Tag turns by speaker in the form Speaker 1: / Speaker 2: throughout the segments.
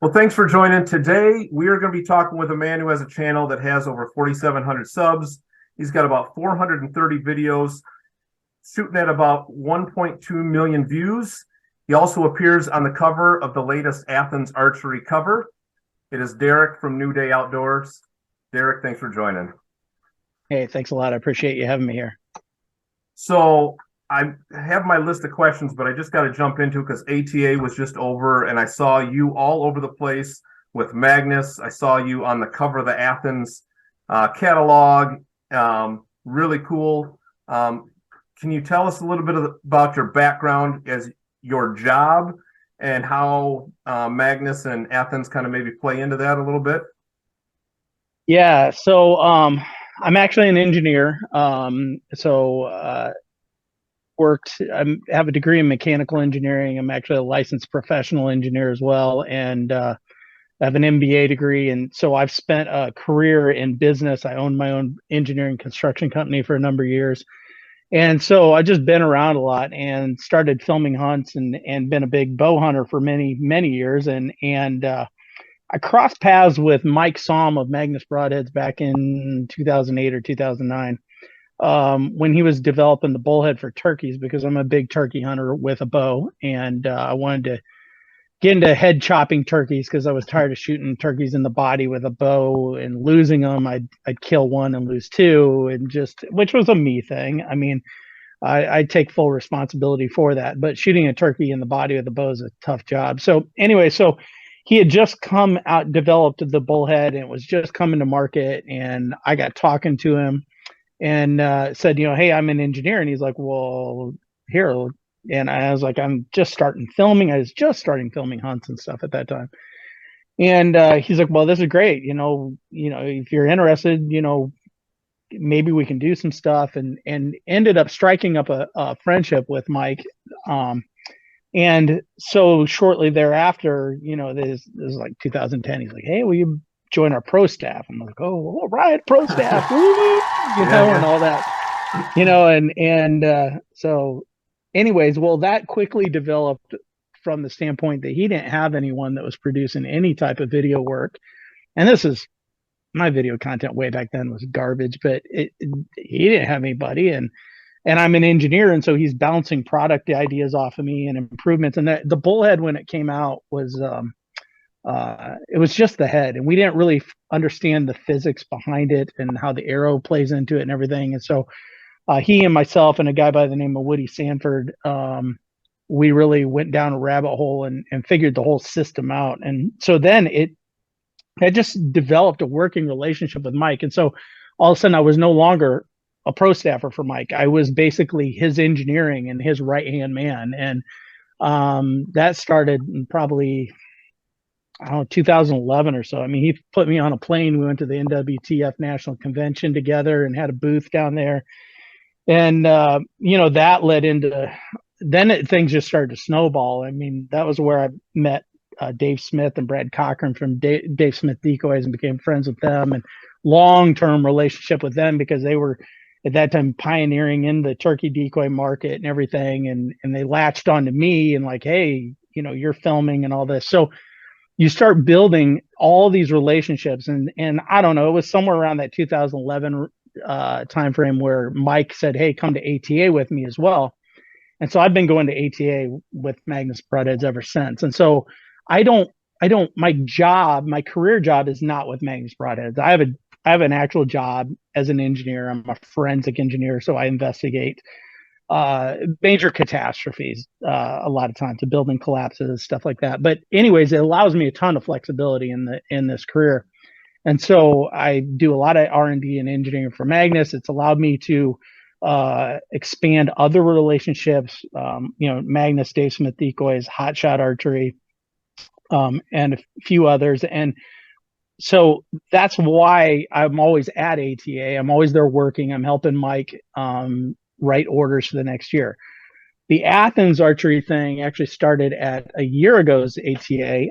Speaker 1: Well, thanks for joining. Today, we are going to be talking with a man who has a channel that has over 4,700 subs. He's got about 430 videos, shooting at about 1.2 million views. He also appears on the cover of the latest Athens archery cover. It is Derek from New Day Outdoors. Derek, thanks for joining.
Speaker 2: Hey, thanks a lot. I appreciate you having me here.
Speaker 1: So I have my list of questions, but I just got to jump into it because ATA was just over, and I saw you all over the place with Magnus. I saw you on the cover of the Athens catalog. Really cool. Can you tell us a little bit about your background as your job and how Magnus and Athens kind of maybe play into that a little bit?
Speaker 2: Yeah, so I'm actually an engineer. I have a degree in mechanical engineering. I'm actually a licensed professional engineer as well, and I have an MBA degree. And so I've spent a career in business. I owned my own engineering construction company for a number of years. And so I just been around a lot and started filming hunts and been a big bow hunter for many years. And I crossed paths with Mike Somm of Magnus Broadheads back in 2008 or 2009 when he was developing the bullhead for turkeys, because I'm a big turkey hunter with a bow, and I wanted to get into head chopping turkeys because I was tired of shooting turkeys in the body with a bow and losing them. I'd kill one and lose two, and just, which was a me thing. I mean, I take full responsibility for that, but shooting a turkey in the body with a bow is a tough job. So anyway, so he had just come out, developed the bullhead, and it was just coming to market. And I got talking to him and said, hey, I'm an engineer. And he's like, well, here. And I was like, I'm just starting filming. I was just starting filming hunts and stuff at that time. And he's like, well, this is great. If you're interested, maybe we can do some stuff, and ended up striking up a friendship with Mike. And so shortly thereafter, this is like 2010. He's like, hey, will you join our pro staff? I'm like, oh, all right, pro staff, and all that, so anyways, well, that quickly developed from the standpoint that he didn't have anyone that was producing any type of video work. And this is my video content way back then was garbage, but he didn't have anybody. And I'm an engineer, and so he's bouncing product ideas off of me and improvements. And the bullhead, when it came out, was it was just the head, and we didn't really understand the physics behind it and how the arrow plays into it and everything. And so he and myself and a guy by the name of Woody Sanford, we really went down a rabbit hole and figured the whole system out. And so then I just developed a working relationship with Mike. And so all of a sudden I was no longer a pro staffer for Mike. I was basically his engineering and his right-hand man. And that started in probably, I don't know, 2011 or so. I mean, he put me on a plane. We went to the NWTF National Convention together and had a booth down there. And, that led into, things just started to snowball. I mean, that was where I met Dave Smith and Brad Cochran from Dave Smith Decoys and became friends with them, and long-term relationship with them because they were at that time pioneering in the turkey decoy market and everything. And they latched onto me and like, hey, you're filming and all this. So you start building all these relationships. And I don't know, it was somewhere around that 2011 timeframe where Mike said, hey, come to ATA with me as well. And so I've been going to ATA with Magnus Broadheads ever since. And so my career job is not with Magnus Broadheads. I have an actual job as an engineer. I'm a forensic engineer, so I investigate major catastrophes a lot of times, the building collapses, stuff like that. But anyways, it allows me a ton of flexibility in this career. And so I do a lot of R&D and engineering for Magnus. It's allowed me to expand other relationships, Magnus, Dave Smith Decoys, Hot Shot Archery, and a few others. And so that's why I'm always at ATA. I'm always there working. I'm helping Mike write orders for the next year. The Athens archery thing actually started at a year ago's ATA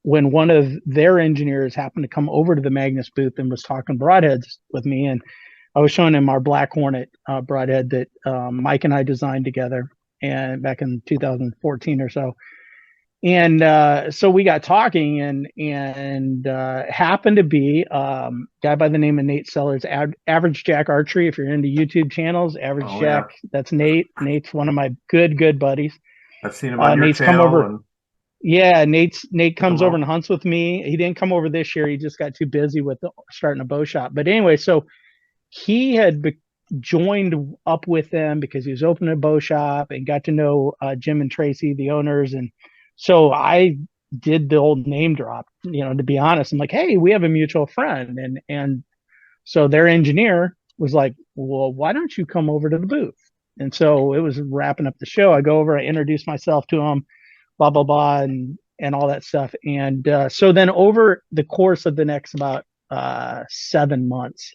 Speaker 2: when one of their engineers happened to come over to the Magnus booth and was talking broadheads with me. And I was showing him our Black Hornet broadhead that Mike and I designed together and back in 2014 or so. And so we got talking, and happened to be guy by the name of Nate Sellers, Average Jack Archery. If you're into YouTube channels, Average
Speaker 1: Oh
Speaker 2: Jack,
Speaker 1: yeah,
Speaker 2: that's Nate. Nate's one of my good buddies.
Speaker 1: I've seen him on your
Speaker 2: Nate's come
Speaker 1: channel
Speaker 2: over.
Speaker 1: and
Speaker 2: Yeah, Nate
Speaker 1: pick him
Speaker 2: comes over and
Speaker 1: up.
Speaker 2: hunts with me. He didn't come over this year. He just got too busy with starting a bow shop. But anyway, so he had joined up with them because he was opening a bow shop and got to know Jim and Tracy, the owners. And so I did the old name drop, to be honest. I'm like, hey, we have a mutual friend. And so their engineer was like, well, why don't you come over to the booth? And so it was wrapping up the show. I go over, I introduce myself to him, blah, blah, blah, and all that stuff. And so then over the course of the next about 7 months,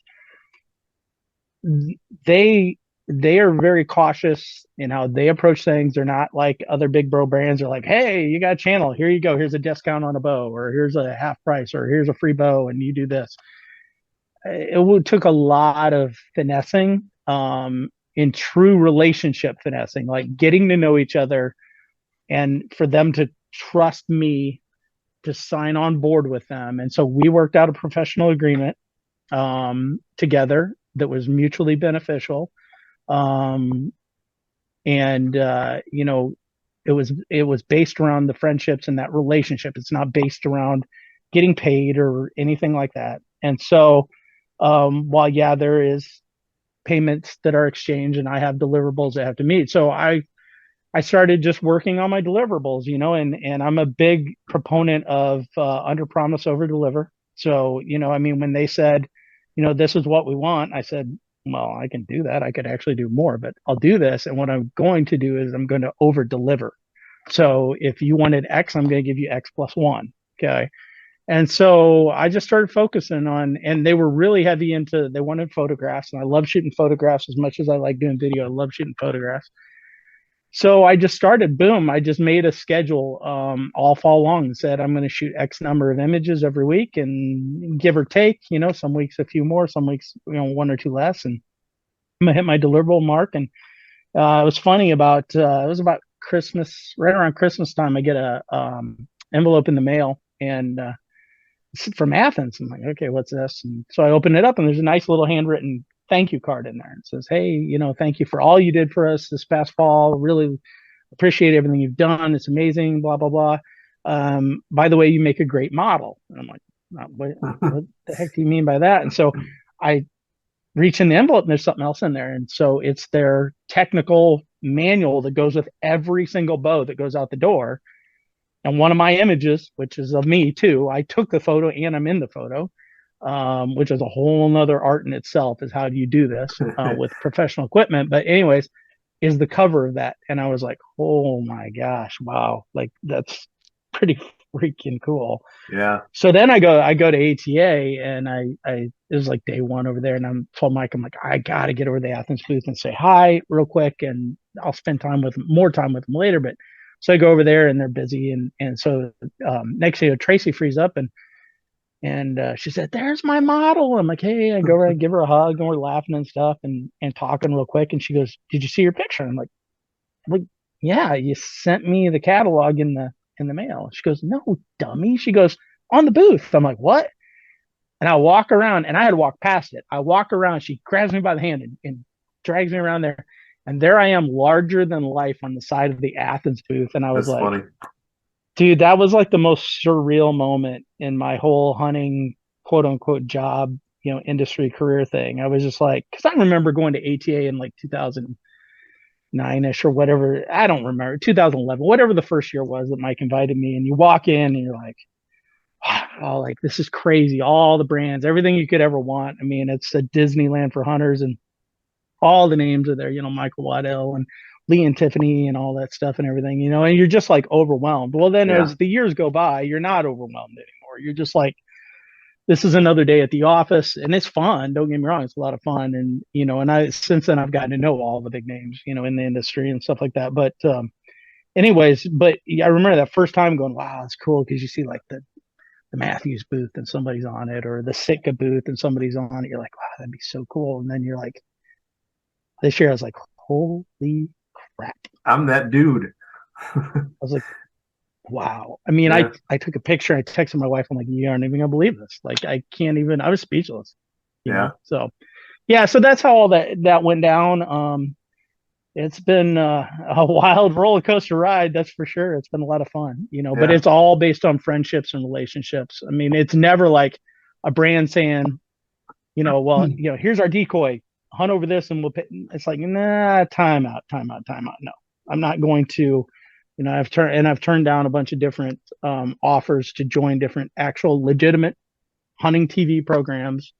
Speaker 2: they they are very cautious in how they approach things. They're not like other big bro brands. They're like, hey, you got a channel. Here you go. Here's a discount on a bow, or here's a half price, or here's a free bow, and you do this. It took a lot of finessing, in true relationship finessing, like getting to know each other, and for them to trust me to sign on board with them. And so we worked out a professional agreement together that was mutually beneficial. Um, and it was based around the friendships and that relationship. It's not based around getting paid or anything like that. And so, while yeah, there is payments that are exchanged, and I have deliverables that have to meet. So I started just working on my deliverables, and I'm a big proponent of under promise, over deliver. So, I mean, when they said, this is what we want, I said, well, I can do that. I could actually do more, but I'll do this. And what I'm going to do is I'm going to over deliver. So if you wanted X, I'm going to give you X plus one. Okay. And so I just started focusing on, and they were really heavy into, they wanted photographs, and I love shooting photographs as much as I like doing video. I love shooting photographs. So I just started, boom, I just made a schedule all fall long and said, I'm going to shoot X number of images every week, and give or take, some weeks a few more, some weeks, one or two less. And I'm going to hit my deliverable mark. And it was funny it was about Christmas, right around Christmas time, I get a envelope in the mail, and it's from Athens. I'm like, okay, what's this? And so I open it up, and there's a nice little handwritten thank you card in there. It says, hey, thank you for all you did for us this past fall. Really appreciate everything you've done. It's amazing, blah, blah, blah. By the way, you make a great model. And I'm like, what the heck do you mean by that? And so I reach in the envelope, and there's something else in there. And so it's their technical manual that goes with every single bow that goes out the door. And one of my images, which is of me too, I took the photo and I'm in the photo, which is a whole nother art in itself, is how do you do this with professional equipment. But anyways, is the cover of that. And I was like, oh my gosh, wow. Like that's pretty freaking cool.
Speaker 1: Yeah.
Speaker 2: So then I go to ATA, and it was like day one over there, and I'm told Mike, I'm like, I gotta get over to the Athens booth and say hi real quick, and I'll spend more time with them later. But so I go over there, and they're busy, and so next thing you know, Tracy frees up, and she said, "There's my model." I'm like, "Hey," I go over and give her a hug, and we're laughing and stuff, and talking real quick, and she goes, "Did you see your picture?" I'm like, yeah, you sent me the catalog in the mail. She goes, no, dummy. She goes, on the booth. I'm like, what? And I walk around, and I had to walk past it. I walk around. She grabs me by the hand and drags me around there. And there I am, larger than life, on the side of the Athens booth. And I was
Speaker 1: That's
Speaker 2: like,
Speaker 1: funny.
Speaker 2: dude, that was like the most surreal moment in my whole hunting, quote unquote, job, industry career thing. I was just like, because I remember going to ATA in like 2009ish or whatever. I don't remember, 2011, whatever the first year was that Mike invited me. And you walk in, and you're like, oh, like this is crazy. All the brands, everything you could ever want. I mean, it's a Disneyland for hunters, and all the names are there, Michael Waddell and Lee and Tiffany and all that stuff and everything, and you're just like overwhelmed. Well, then
Speaker 1: Yeah.
Speaker 2: as the years go by, you're not overwhelmed anymore. You're just like, this is another day at the office, and it's fun. Don't get me wrong. It's a lot of fun. And, and since then I've gotten to know all the big names, in the industry and stuff like that. But, anyways, but I remember that first time going, wow, it's cool. Cause you see like the Matthews booth and somebody's on it, or the Sitka booth and somebody's on it. You're like, wow, that'd be so cool. And then you're like, this year I was like, holy crap.
Speaker 1: I'm that dude.
Speaker 2: I was like, wow. I mean,
Speaker 1: Yeah,
Speaker 2: I took a picture. I texted my wife. I'm like, you aren't even gonna believe this. Like, I can't even. I was speechless.
Speaker 1: yeah,
Speaker 2: So yeah. So that's how all that went down. It's been a wild roller coaster ride, that's for sure. It's been a lot of fun, but
Speaker 1: yeah.
Speaker 2: it's all based on friendships and relationships. I mean, it's never like a brand saying, well, here's our decoy, hunt over this and we'll pay. It's like, nah, time out, time out, time out. No, I'm not going to, I've turned down a bunch of different offers to join different actual legitimate hunting TV programs,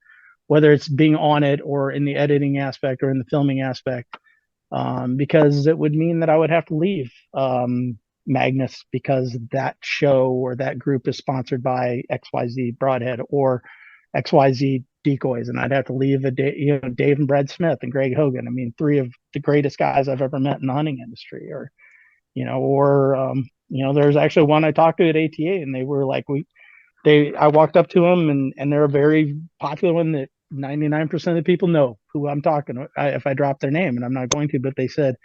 Speaker 2: whether it's being on it or in the editing aspect or in the filming aspect, because it would mean that I would have to leave Magnus because that show or that group is sponsored by XYZ Broadhead or XYZ Decoys, and I'd have to leave Dave and Brad Smith and Greg Hogan. I mean, three of the greatest guys I've ever met in the hunting industry, there's actually one I talked to at ATA, and they were like, I walked up to them, and they're a very popular one that 99% of the people know who I'm talking to if I drop their name, and I'm not going to, but they said,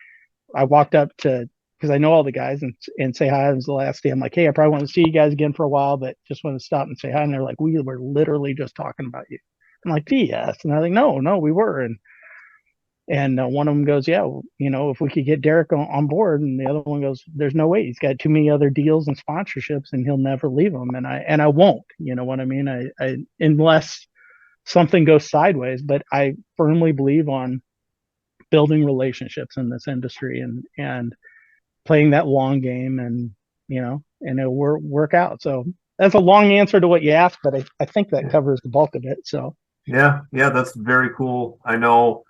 Speaker 2: I walked up to, because I know all the guys, and say hi. It was the last day. I'm like, hey, I probably want to see you guys again for a while, but just want to stop and say hi. And they're like, we were literally just talking about you. I'm like, yes. And they're like, no, we were. And one of them goes, yeah, if we could get Derek on board. And the other one goes, there's no way. He's got too many other deals and sponsorships, and he'll never leave them. And I won't. You know what I mean? I unless something goes sideways. But I firmly believe on building relationships in this industry and playing that long game, and it'll work out. So that's a long answer to what you asked, but I think that covers the bulk of it. So
Speaker 1: Yeah, yeah, that's very cool. I know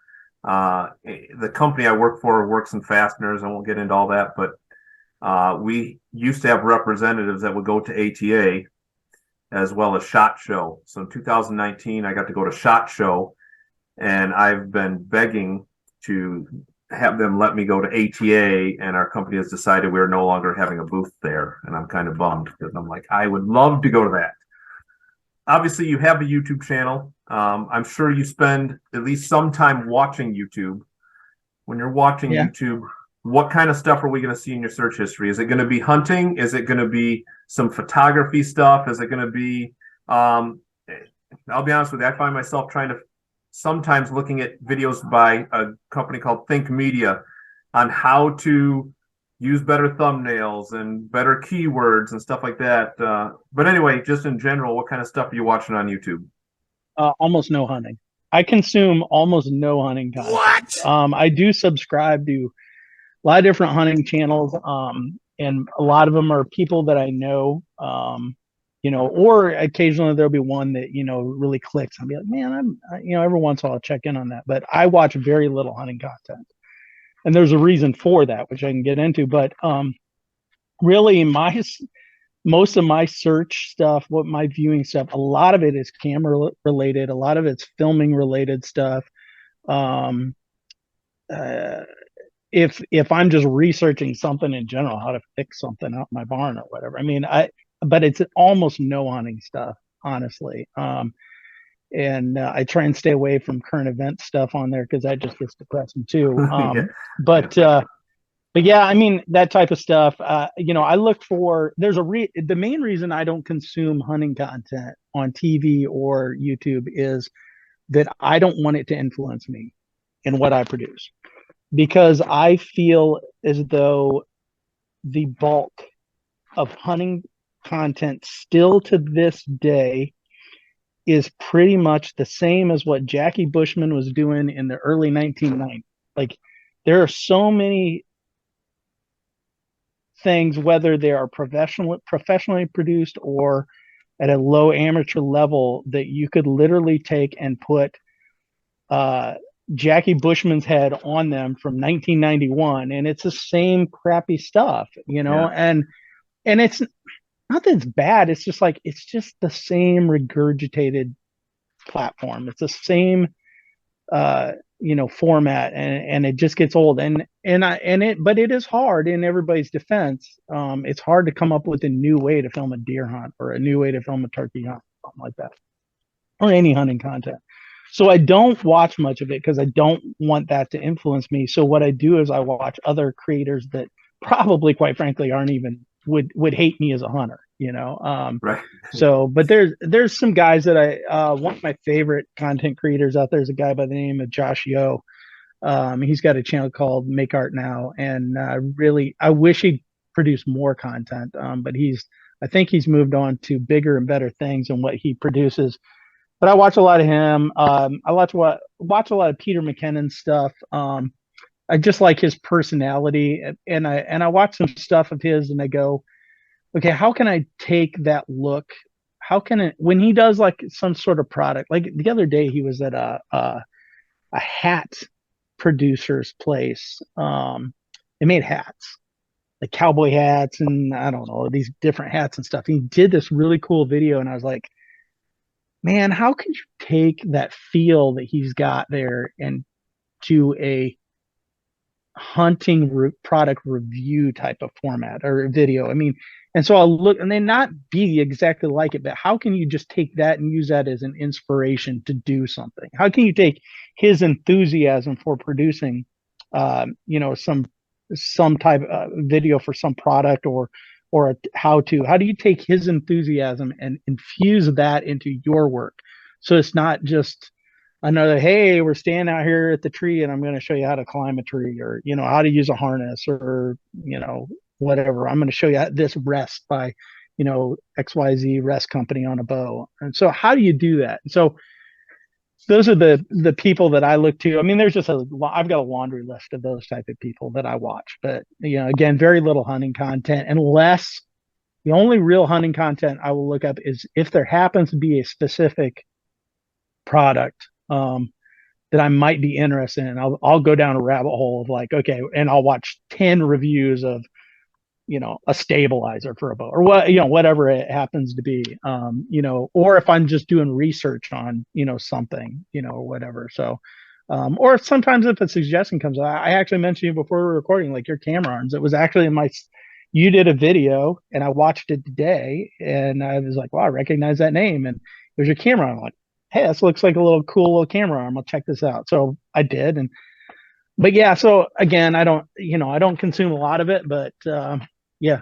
Speaker 1: the company I work for works in fasteners. I won't get into all that, but we used to have representatives that would go to ATA as well as SHOT Show. So in 2019, I got to go to SHOT Show, and I've been begging to have them let me go to ATA, and our company has decided we're no longer having a booth there, and I'm kind of bummed because I'm like, I would love to go to that. Obviously, you have a YouTube channel. I'm sure you spend at least some time watching YouTube. When you're watching
Speaker 2: yeah.
Speaker 1: YouTube, what kind of stuff are we going to see in your search history? Is it going to be hunting? Is it going to be some photography stuff? Is it going to be, I'll be honest with you, I find myself trying to sometimes looking at videos by a company called Think Media on how to use better thumbnails and better keywords and stuff like that. But anyway, just in general, what kind of stuff are you watching on YouTube?
Speaker 2: Almost no hunting. I consume almost no hunting content.
Speaker 1: What?
Speaker 2: I do subscribe to a lot of different hunting channels, and a lot of them are people that I know, or occasionally there'll be one that really clicks. I'll be like, man, every once in a while I'll check in on that. But I watch very little hunting content, and there's a reason for that, which I can get into. But really, most of my search stuff, what my viewing stuff, a lot of it is camera related, a lot of it's filming related stuff. Um, uh, if I'm just researching something in general, how to fix something out in my barn or whatever. I mean, but it's almost no hunting stuff, honestly. And I try and stay away from current event stuff on there because that just gets depressing too.
Speaker 1: Yeah,
Speaker 2: But yeah, I mean that type of stuff. I look for the main reason I don't consume hunting content on TV or YouTube is that I don't want it to influence me in what I produce, because I feel as though the bulk of hunting content still to this day is pretty much the same as what Jackie Bushman was doing in the early 1990s. Like, there are so many things, whether they are professionally produced or at a low amateur level, that you could literally take and put Jackie Bushman's head on them from 1991, and it's the same crappy stuff,
Speaker 1: yeah,
Speaker 2: and it's not that it's bad. It's just like it's just the same regurgitated platform. It's the same format, and it just gets old. But it is hard, in everybody's defense. It's hard to come up with a new way to film a deer hunt or a new way to film a turkey hunt, something like that, or any hunting content. So I don't watch much of it because I don't want that to influence me. So what I do is I watch other creators that probably, quite frankly, aren't even would hate me as a hunter,
Speaker 1: Right.
Speaker 2: so, but there's some guys that one of my favorite content creators out there is a guy by the name of Josh Yo. He's got a channel called Make Art Now, and really, I wish he'd produce more content. But I think he's moved on to bigger and better things than what he produces. But I watch a lot of him. I watch a lot of Peter McKinnon's stuff. I just like his personality, and I watch some stuff of his, and I go, okay, how can I take that look? How can it when he does like some sort of product? Like the other day, he was at a hat producer's place. They made hats, like cowboy hats, and I don't know, these different hats and stuff. He did this really cool video, and I was like, man, how can you take that feel that he's got there and do a hunting product review type of format or video? I mean, and so I'll look and they not be exactly like it, but how can you just take that and use that as an inspiration to do something? How can you take his enthusiasm for producing, some type of video for some product or a how to? How do you take his enthusiasm and infuse that into your work? So it's not just another, hey, we're standing out here at the tree and I'm going to show you how to climb a tree, or how to use a harness, or whatever. I'm going to show you this rest by XYZ rest company on a bow. And so how do you do that? And so those are the people that I look to. I mean, I've got a laundry list of those type of people that I watch, but again, very little hunting content, unless the only real hunting content I will look up is if there happens to be a specific product that I might be interested in. I'll go down a rabbit hole of like, okay, and I'll watch 10 reviews of a stabilizer for a bow, or whatever it happens to be. Or if I'm just doing research on something, or whatever. So or sometimes if a suggestion comes out, I actually mentioned you before we were recording, like your camera arms. It was actually you did a video and I watched it today and I was like, wow, I recognize that name. And it was your camera arm. I'm like, hey, this looks like a cool little camera arm. I'll check this out. So I did. But yeah, so again, I don't consume a lot of it, but yeah,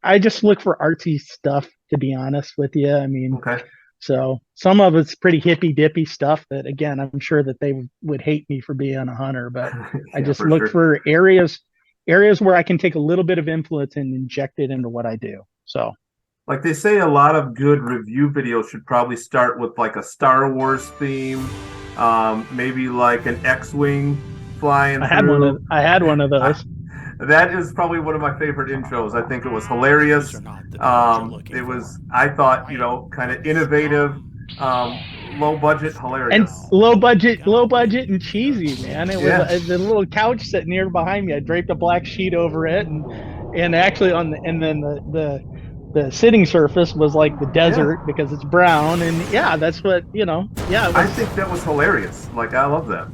Speaker 2: I just look for artsy stuff, to be honest with you. I mean,
Speaker 1: Okay.
Speaker 2: so some of it's pretty hippy dippy stuff that, again, I'm sure that they would hate me for being a hunter, but I just look
Speaker 1: sure.
Speaker 2: for areas where I can take a little bit of influence and inject it into what I do. So,
Speaker 1: like they say, a lot of good review videos should probably start with like a Star Wars theme, maybe like an X-wing flying through.
Speaker 2: I had one of those.
Speaker 1: That is probably one of my favorite intros. I think it was hilarious. I thought, kind of innovative, low budget,
Speaker 2: And
Speaker 1: hilarious.
Speaker 2: low budget and cheesy, man. It was the little couch sitting here behind me. I draped a black sheet over it, and actually then the sitting surface was like the desert because it's brown. And yeah, that's what Yeah,
Speaker 1: I think that was hilarious. Like, I love that.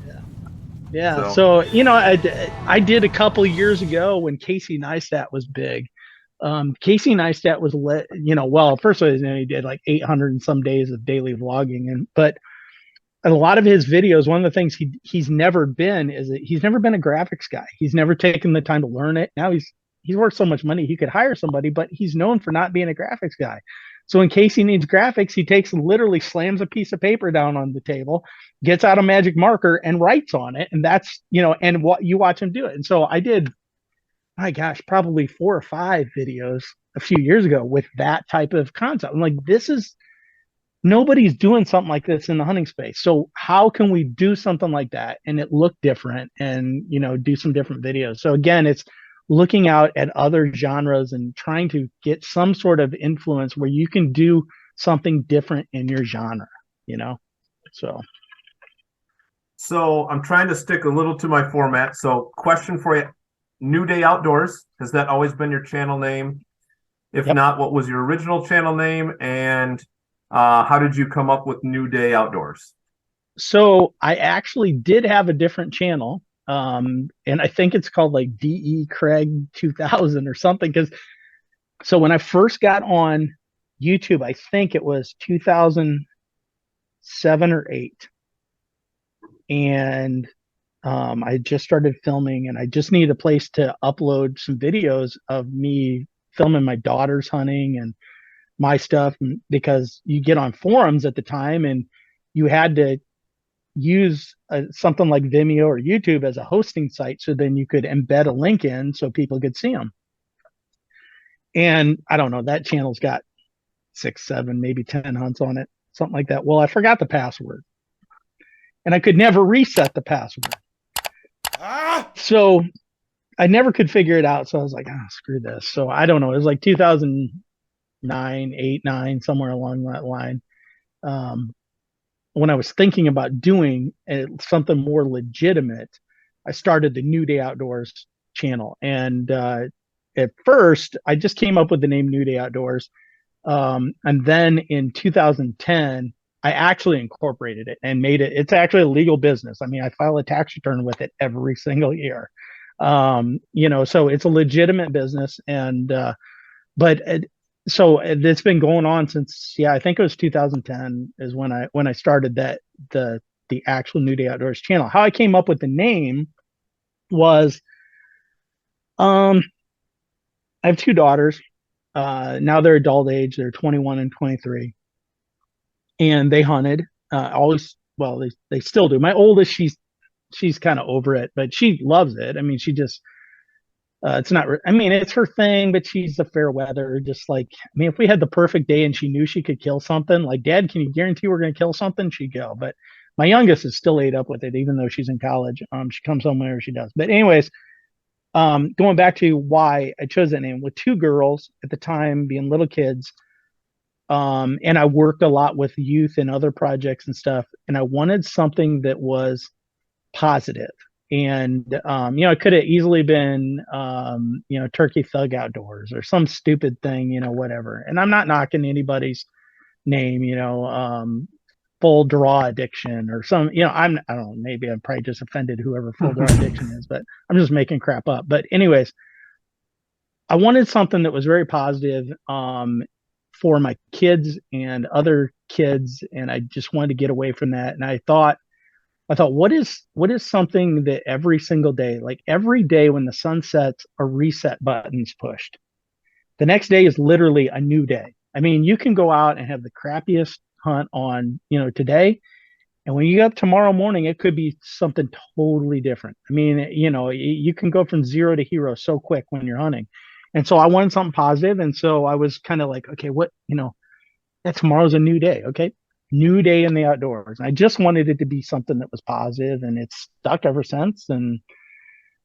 Speaker 2: Yeah. So I did a couple of years ago when Casey Neistat was big. Casey Neistat was first of all, he did like 800 and some days of daily vlogging, but a lot of his videos, one of the things he's never been is that he's never been a graphics guy. He's never taken the time to learn it. Now he's worth so much money he could hire somebody, but he's known for not being a graphics guy. So in case he needs graphics, he literally slams a piece of paper down on the table, gets out a magic marker and writes on it. And that's, and what you watch him do it. And so I did, my gosh, probably 4 or 5 videos a few years ago with that type of concept. I'm like, nobody's doing something like this in the hunting space. So how can we do something like that and it look different and, do some different videos? So again, it's looking out at other genres and trying to get some sort of influence where you can do something different in your genre,
Speaker 1: So I'm trying to stick a little to my format. So question for you, New Day Outdoors, has that always been your channel name? If
Speaker 2: Yep.
Speaker 1: not, what was your original channel name? And how did you come up with New Day Outdoors?
Speaker 2: So I actually did have a different channel. And I think it's called like DE Craig 2000 or something. So when I first got on YouTube, I think it was 2007 or 8. And I just started filming and I just needed a place to upload some videos of me filming my daughter's hunting and my stuff, because you get on forums at the time and you had to use something like Vimeo or YouTube as a hosting site, so then you could embed a link in so people could see them. And I don't know, that channel's got 6, 7, maybe 10 hunts on it, something like that. Well, I forgot the password and I could never reset the password. So I never could figure it out. So I was like, oh, screw this. So I don't know. It was like 2009, 8, 9, somewhere along that line. When I was thinking about doing something more legitimate, I started the New Day Outdoors channel. And at first, I just came up with the name New Day Outdoors. And then in 2010, I actually incorporated it and made it. It's actually a legal business. I mean, I file a tax return with it every single year. So it's a legitimate business. And so it's been going on since, I think it was 2010 is when I started the actual New Day Outdoors channel. How I came up with the name was, I have 2 daughters. Now they're adult age. They're 21 and 23, and they hunted. Always, well, they still do. My oldest, she's kind of over it, but she loves it. I mean, she just, it's not, I mean, it's her thing, but she's a fair weather. Just like, I mean, if we had the perfect day and she knew she could kill something, like, Dad, can you guarantee we're going to kill something? She'd go. But my youngest is still ate up with it, even though she's in college. She comes home whenever she does. But anyways, going back to why I chose that name, with 2 girls at the time being little kids. And I worked a lot with youth and other projects and stuff. And I wanted something that was positive. And, it could have easily been, Turkey Thug Outdoors or some stupid thing, whatever. And I'm not knocking anybody's name, Full Draw Addiction or some, I don't know, maybe I'm probably just offended whoever Full Draw Addiction is, but I'm just making crap up. But anyways, I wanted something that was very positive, for my kids and other kids. And I just wanted to get away from that. And I thought, what is something that every single day, like every day when the sun sets, a reset button's pushed. The next day is literally a new day. I mean, you can go out and have the crappiest hunt on, today. And when you get up tomorrow morning, it could be something totally different. I mean, you can go from 0 to hero so quick when you're hunting. And so I wanted something positive. And so I was kind of like, okay, that tomorrow's a new day. Okay. New day in the outdoors. And I just wanted it to be something that was positive, and it's stuck ever since. And,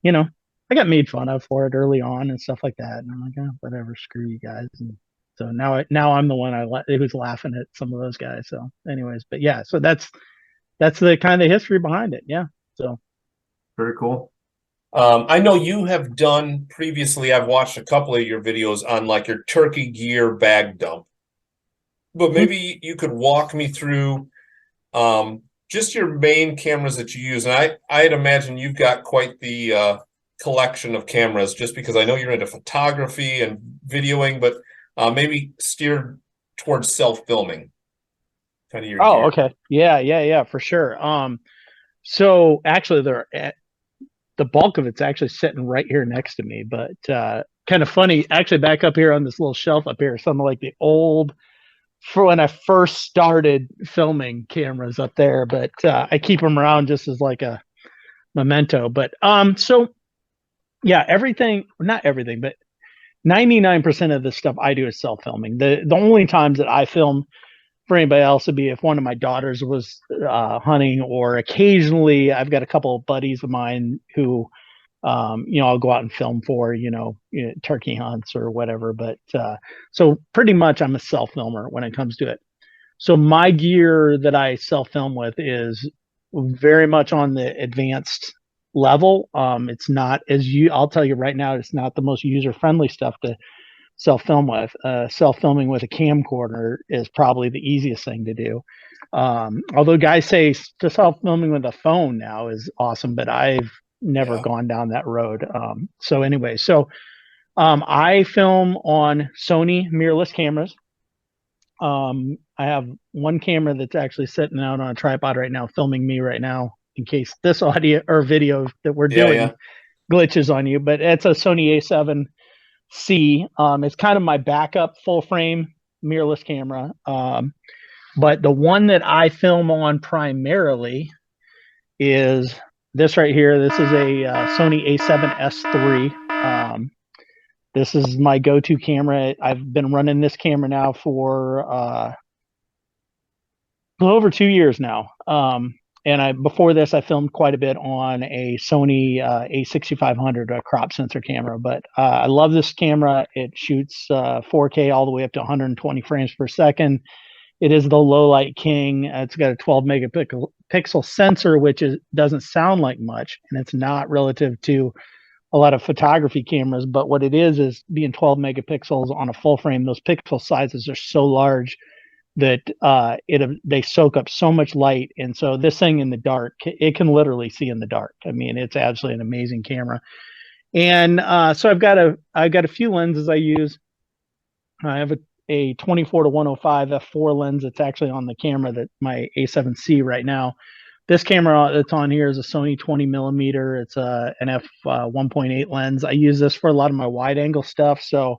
Speaker 2: I got made fun of for it early on and stuff like that. And I'm like, oh, whatever, screw you guys. And so now I'm the one who's laughing at some of those guys. So anyways, but yeah, so that's the kind of history behind it. Yeah. So.
Speaker 1: Very cool.
Speaker 3: I know you have done previously, I've watched a couple of your videos on like your turkey gear bag dump. But maybe you could walk me through just your main cameras that you use. And I'd imagine you've got quite the collection of cameras, just because I know you're into photography and videoing, but maybe steered towards self-filming. Kind of your gear.
Speaker 2: Okay. Yeah, for sure. So actually the bulk of it's actually sitting right here next to me, but kind of funny, actually back up here on this little shelf up here, something like the old, for when I first started filming cameras up there, but I keep them around just as like a memento. But so yeah, not everything, but 99% of the stuff I do is self-filming. The only times that I film for anybody else would be if one of my daughters was hunting, or occasionally I've got a couple of buddies of mine who I'll go out and film for, turkey hunts or whatever. But so pretty much I'm a self filmer when it comes to it. So my gear that I self film with is very much on the advanced level. It's not I'll tell you right now, it's not the most user friendly stuff to self film with. Self filming with a camcorder is probably the easiest thing to do. Although guys say self filming with a phone now is awesome, but I've never gone down that road. So anyway, I film on Sony mirrorless cameras. I have one camera that's actually sitting out on a tripod right now, filming me right now, in case this audio or video that we're doing glitches on you. But it's a Sony A7 C. It's kind of my backup full frame mirrorless camera. But the one that I film on primarily is this right here. This is a Sony A7S III. This is my go-to camera. I've been running this camera now for a little over 2 years now. And before this, I filmed quite a bit on a Sony A6500 crop sensor camera. But I love this camera. It shoots 4K all the way up to 120 frames per second. It is the low light king. It's got a 12 megapixel sensor, which doesn't sound like much, and it's not relative to a lot of photography cameras. But what it is being 12 megapixels on a full frame, those pixel sizes are so large that they soak up so much light. And so this thing in the dark, it can literally see in the dark. I mean, it's absolutely an amazing camera. And so I've got a few lenses I use. I have a 24-105 f4 lens that's actually on the camera, that my A7C right now. This camera that's on here is a Sony 20 millimeter. It's an f 1.8 lens. I use this for a lot of my wide angle stuff. So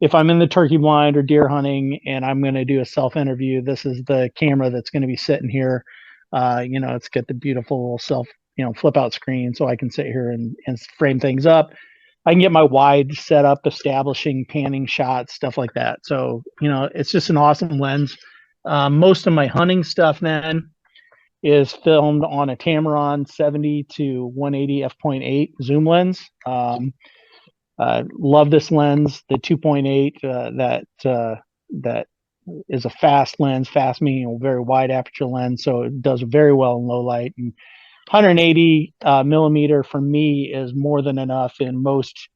Speaker 2: if I'm in the turkey blind or deer hunting and I'm going to do a self interview, this is the camera that's going to be sitting here. It's got the beautiful flip out screen, so I can sit here and frame things up. I can get my wide set up, establishing panning shots, stuff like that. So, it's just an awesome lens. Most of my hunting stuff then is filmed on a Tamron 70-180 f.8 zoom lens. Love this lens, the 2.8. That is a fast lens, fast meaning very wide aperture lens, so it does very well in low light. And 180 millimeter for me is more than enough in most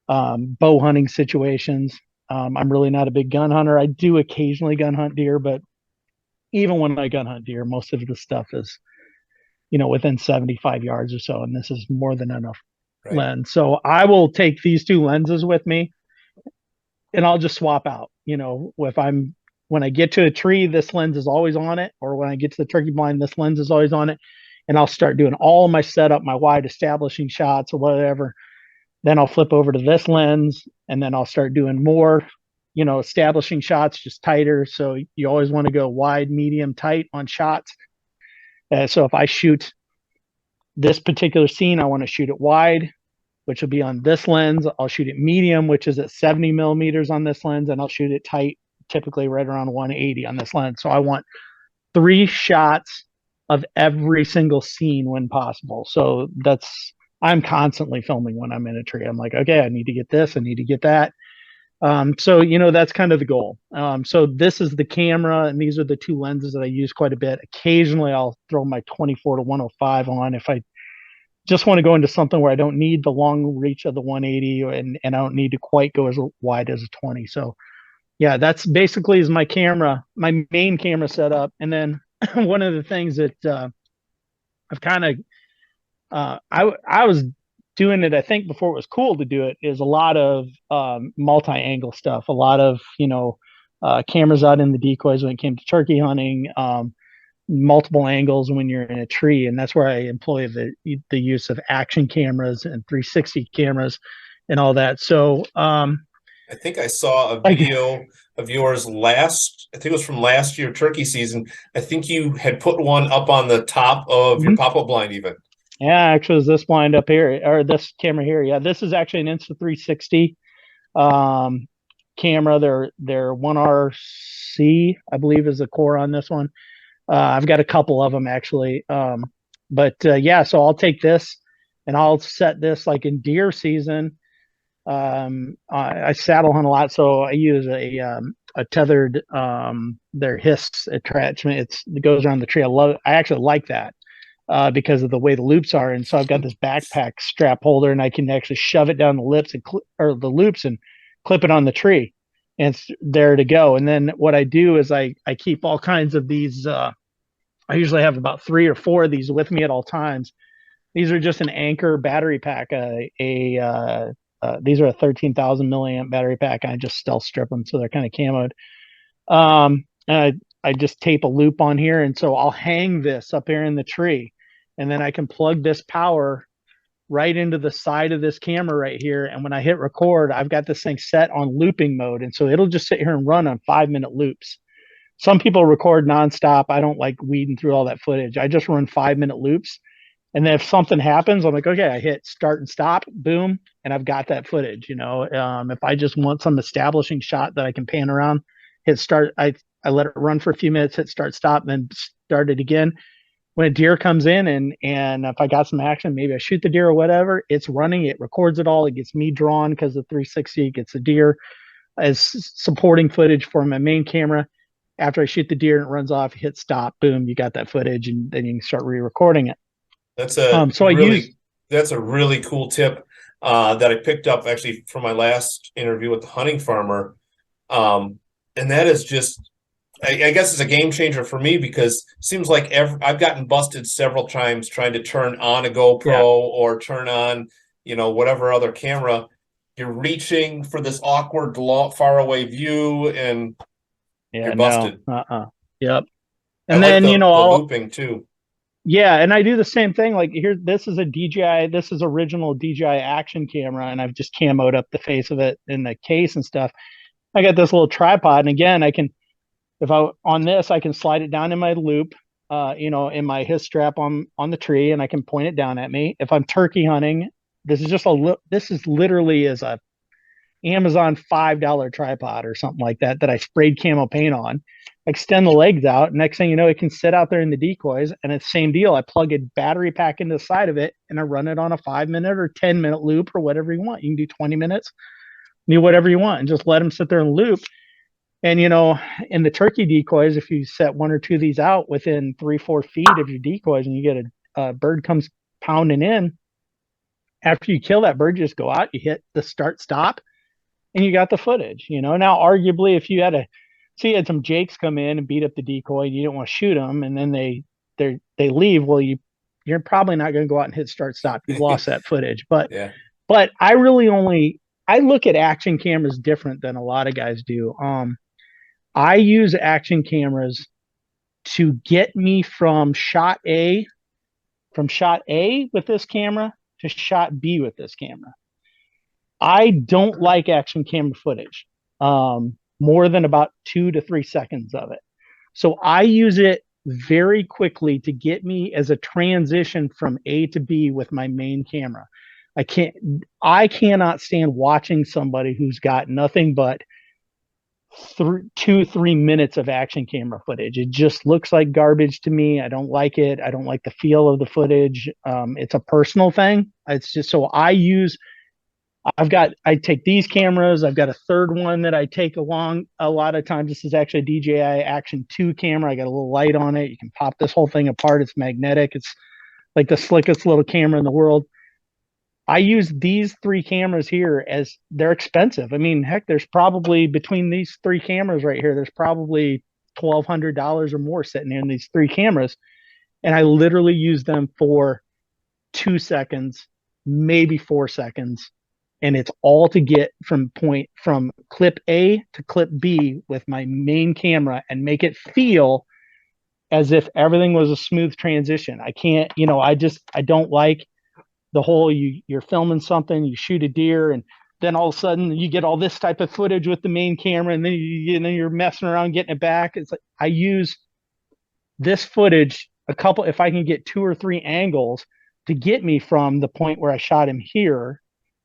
Speaker 2: bow hunting situations. I'm really not a big gun hunter. I do occasionally gun hunt deer, but even when I gun hunt deer, most of the stuff is, within 75 yards or so, and this is more than enough lens. So I will take these two lenses with me, and I'll just swap out. When I get to a tree, this lens is always on it, or when I get to the turkey blind, this lens is always on it. And I'll start doing all my setup, my wide establishing shots or whatever. Then I'll flip over to this lens, and then I'll start doing more, establishing shots, just tighter. So you always want to go wide, medium, tight on shots. So if I shoot this particular scene, I want to shoot it wide, which will be on this lens. I'll shoot it medium, which is at 70 millimeters on this lens, and I'll shoot it tight, typically right around 180 on this lens. So I want 3 shots of every single scene when possible. So I'm constantly filming when I'm in a tree. I'm like, okay, I need to get this, I need to get that. So that's kind of the goal. So this is the camera, and these are the 2 lenses that I use quite a bit. Occasionally I'll throw my 24-105 on if I just want to go into something where I don't need the long reach of the 180, and I don't need to quite go as wide as a 20. So yeah, that's basically is my camera, my main camera setup. And then one of the things that I've kind of I was doing it, I think, before it was cool to do it, is a lot of multi-angle stuff, a lot of cameras out in the decoys when it came to turkey hunting, multiple angles when you're in a tree, and that's where I employ the use of action cameras and 360 cameras and all that. So
Speaker 3: I think I saw a video of yours I think it was from last year turkey season. I think you had put one up on the top of your pop-up blind even.
Speaker 2: Yeah, actually, is this blind up here, or this camera here? Yeah, this is actually an Insta360 camera. They're 1RC, I believe, is the core on this one. I've got a couple of them actually. Yeah, so I'll take this and I'll set this like in deer season. I saddle hunt a lot, so I use a tethered their hiss attachment. It goes around the tree. I actually like that because of the way the loops are, and so I've got this backpack strap holder, and I can actually shove it down the lips or the loops and clip it on the tree, and it's there to go. And then what I do is I keep all kinds of these. I usually have about 3 or 4 of these with me at all times. These are just an Anchor battery pack, these are a 13,000 milliamp battery pack, and I just stealth strip them, so they're kind of camoed. And I just tape a loop on here, and so I'll hang this up here in the tree, and then I can plug this power right into the side of this camera right here. And when I hit record, I've got this thing set on looping mode. And so it'll just sit here and run on 5-minute loops. Some people record nonstop. I don't like weeding through all that footage. I just run 5-minute loops. And then if something happens, I'm like, okay, I hit start and stop, boom, and I've got that footage. If I just want some establishing shot that I can pan around, hit start. I let it run for a few minutes, hit start, stop, then start it again. When a deer comes in and if I got some action, maybe I shoot the deer or whatever, it's running, it records it all. It gets me drawn because of 360, it gets the deer as supporting footage for my main camera. After I shoot the deer and it runs off, hit stop, boom, you got that footage, and then you can start re-recording it.
Speaker 3: That's that's a really cool tip that I picked up actually from my last interview with the hunting farmer. And that is just, I guess it's a game changer for me, because it seems like I've gotten busted several times trying to turn on a GoPro or turn on, whatever other camera. You're reaching for this awkward, far away view, and you're busted.
Speaker 2: Yep.
Speaker 3: And then, the looping too.
Speaker 2: Yeah, and I do the same thing. Like here, this is a DJI. This is original DJI action camera, and I've just camoed up the face of it in the case and stuff. I got this little tripod, and again, I can, if I on this, I can slide it down in my loop, in my his strap on the tree, and I can point it down at me. If I'm turkey hunting, this is literally as a Amazon $5 tripod or something like that I sprayed camo paint on. Extend the legs out. Next thing you know, it can sit out there in the decoys, and it's the same deal. I plug a battery pack into the side of it, and I run it on a 5-minute or 10-minute loop or whatever you want. You can do 20 minutes, do whatever you want, and just let them sit there and loop. And in the turkey decoys, if you set one or two of these out within 3-4 feet of your decoys, and you get a bird comes pounding in, after you kill that bird, you just go out, you hit the start stop, and you got the footage. Now arguably, if you had you had some jakes come in and beat up the decoy, you didn't want to shoot them, and then they leave. Well, you're probably not going to go out and hit start stop. You've lost that footage. But but I look at action cameras different than a lot of guys do. I use action cameras to get me from shot A with this camera to shot B with this camera. I don't like action camera footage more than about 2 to 3 seconds of it. So I use it very quickly to get me as a transition from A to B with my main camera. I cannot stand watching somebody who's got nothing but 2-3 minutes of action camera footage. It just looks like garbage to me. I don't like it. I don't like the feel of the footage. It's a personal thing. It's just, so I take these cameras. I've got a third one that I take along a lot of times. This is actually a DJI Action 2 camera. I got a little light on it. You can pop this whole thing apart. It's magnetic. It's like the slickest little camera in the world. I use these 3 cameras here as they're expensive. I mean, heck, there's probably between these 3 cameras right here, there's probably $1,200 or more sitting in these 3 cameras. And I literally use them for 2 seconds, maybe 4 seconds. And it's all to get from clip A to clip B with my main camera and make it feel as if everything was a smooth transition. I can't, I don't like the whole, you're filming something, you shoot a deer, and then all of a sudden you get all this type of footage with the main camera, and then you're messing around getting it back. It's like, I use this footage if I can get 2 or 3 angles to get me from the point where I shot him here,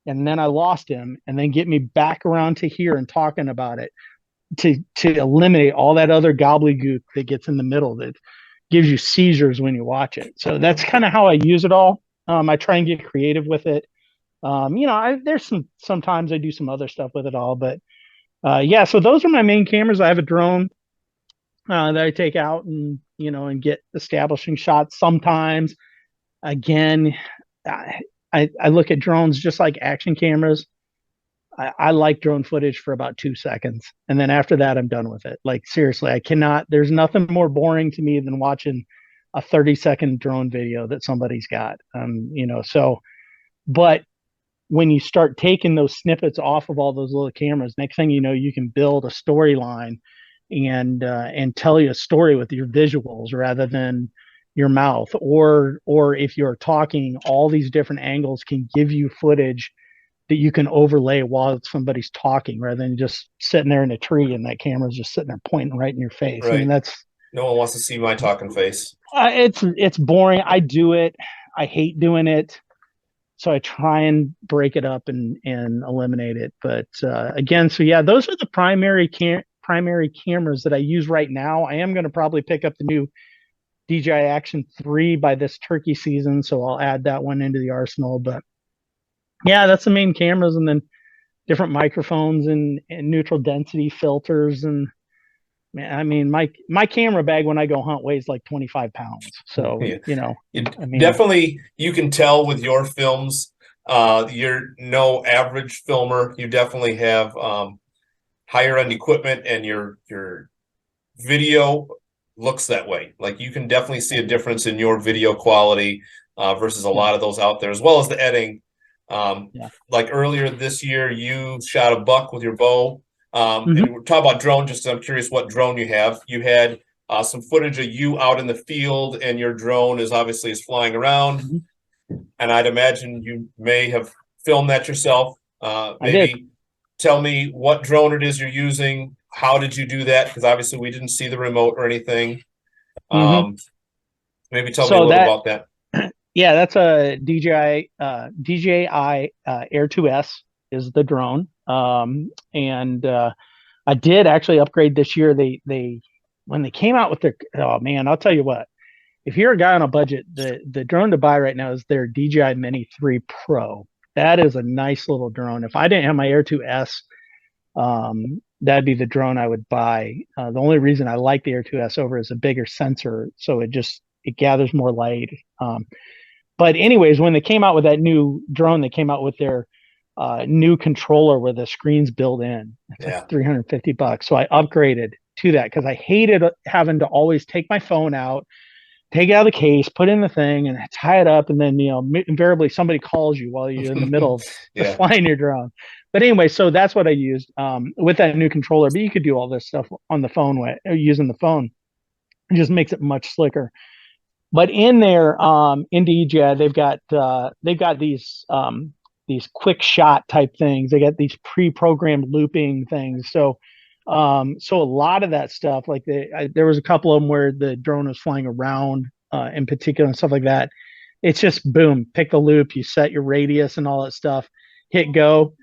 Speaker 2: and then I lost him, and then get me back around to here and talking about it to eliminate all that other gobbledygook that gets in the middle that gives you seizures when you watch it. So that's kind of how I use it all. I try and get creative with it. There's sometimes I do some other stuff with it all, but so those are my main cameras. I have a drone that I take out and get establishing shots sometimes. Again, I look at drones just like action cameras. I like drone footage for about 2 seconds, and then after that, I'm done with it. Like, seriously, there's nothing more boring to me than watching a 30-second drone video that somebody's got. But when you start taking those snippets off of all those little cameras, next thing you know, you can build a storyline and tell you a story with your visuals rather than your mouth, or if you're talking, all these different angles can give you footage that you can overlay while somebody's talking, rather than just sitting there in a tree and that camera's just sitting there pointing right in your face. I mean,
Speaker 3: Right.
Speaker 2: that's
Speaker 3: No one wants to see my talking face.
Speaker 2: it's boring. I do it. I hate doing it. So I try and break it up and eliminate it. But again, so yeah, those are the primary cameras that I use right now. I am going to probably pick up the new DJI Action 3 by this turkey season, so I'll add that one into the arsenal. But yeah, that's the main cameras, and then different microphones and neutral density filters. And I mean, my camera bag when I go hunt weighs like 25 pounds. So,
Speaker 3: Yeah.
Speaker 2: I mean,
Speaker 3: Definitely, you can tell with your films, you're no average filmer. You definitely have higher end equipment, and your video looks that way. Like, you can definitely see a difference in your video quality versus a lot of those out there, as well as the editing. Like earlier this year, you shot a buck with your bow. And we're talking about drone, just I'm curious what drone you have. You had some footage of you out in the field, and your drone is flying around. And I'd imagine you may have filmed that yourself. Maybe tell me what drone it is you're using. How did you do that? Because obviously we didn't see the remote or anything. Maybe tell me a little about that.
Speaker 2: Yeah, that's a DJI Air 2S is the drone. And I did actually upgrade this year. They when they came out with their, oh man, I'll tell you what, if you're a guy on a budget, the drone to buy right now is their DJI Mini 3 Pro. That is a nice little drone. If I didn't have my Air 2S, that'd be the drone I would buy. The only reason I like the Air 2S over is a bigger sensor, so it gathers more light. But anyways, when they came out with that new drone, they came out with their new controller where the screen's built in. It's like $350. So I upgraded to that because I hated having to always take my phone out, take it out of the case, put in the thing, and tie it up, and then invariably somebody calls you while you're in the middle of flying your drone. But anyway, so that's what I used with that new controller. But you could do all this stuff on the phone using the phone. It just makes it much slicker. But in there, in DJI, they've got these quick shot type things. They got these pre-programmed looping things. So a lot of that stuff, like there was a couple of them where the drone was flying around in particular and stuff like that. It's just boom, pick the loop, you set your radius and all that stuff, hit go.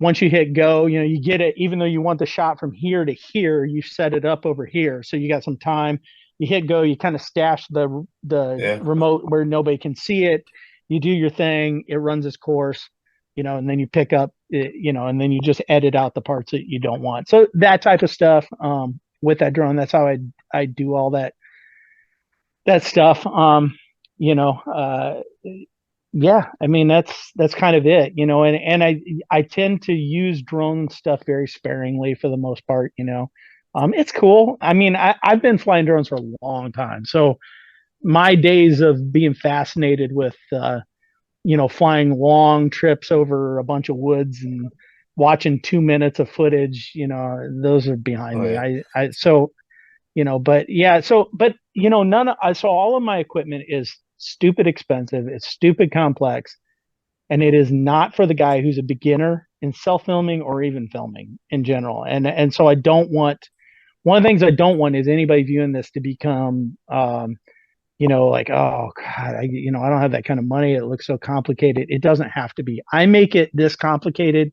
Speaker 2: Once you hit go, you get it. Even though you want the shot from here to here, you set it up over here, so you got some time. You hit go, you kind of stash the remote where nobody can see it. You do your thing, it runs its course, and then you pick up, and then you just edit out the parts that you don't want. So that type of stuff with that drone, that's how I do all that stuff. Yeah, I mean, that's kind of it, and I tend to use drone stuff very sparingly for the most part. It's cool. I mean, I've been flying drones for a long time. So my days of being fascinated with, flying long trips over a bunch of woods and watching 2 minutes of footage, those are behind me. But yeah, so all of my equipment is stupid expensive. It's stupid complex. And it is not for the guy who's a beginner in self-filming or even filming in general. And so I don't want, one of the things I don't want is anybody viewing this to become, like, oh God, I don't have that kind of money. It looks so complicated. It doesn't have to be. I make it this complicated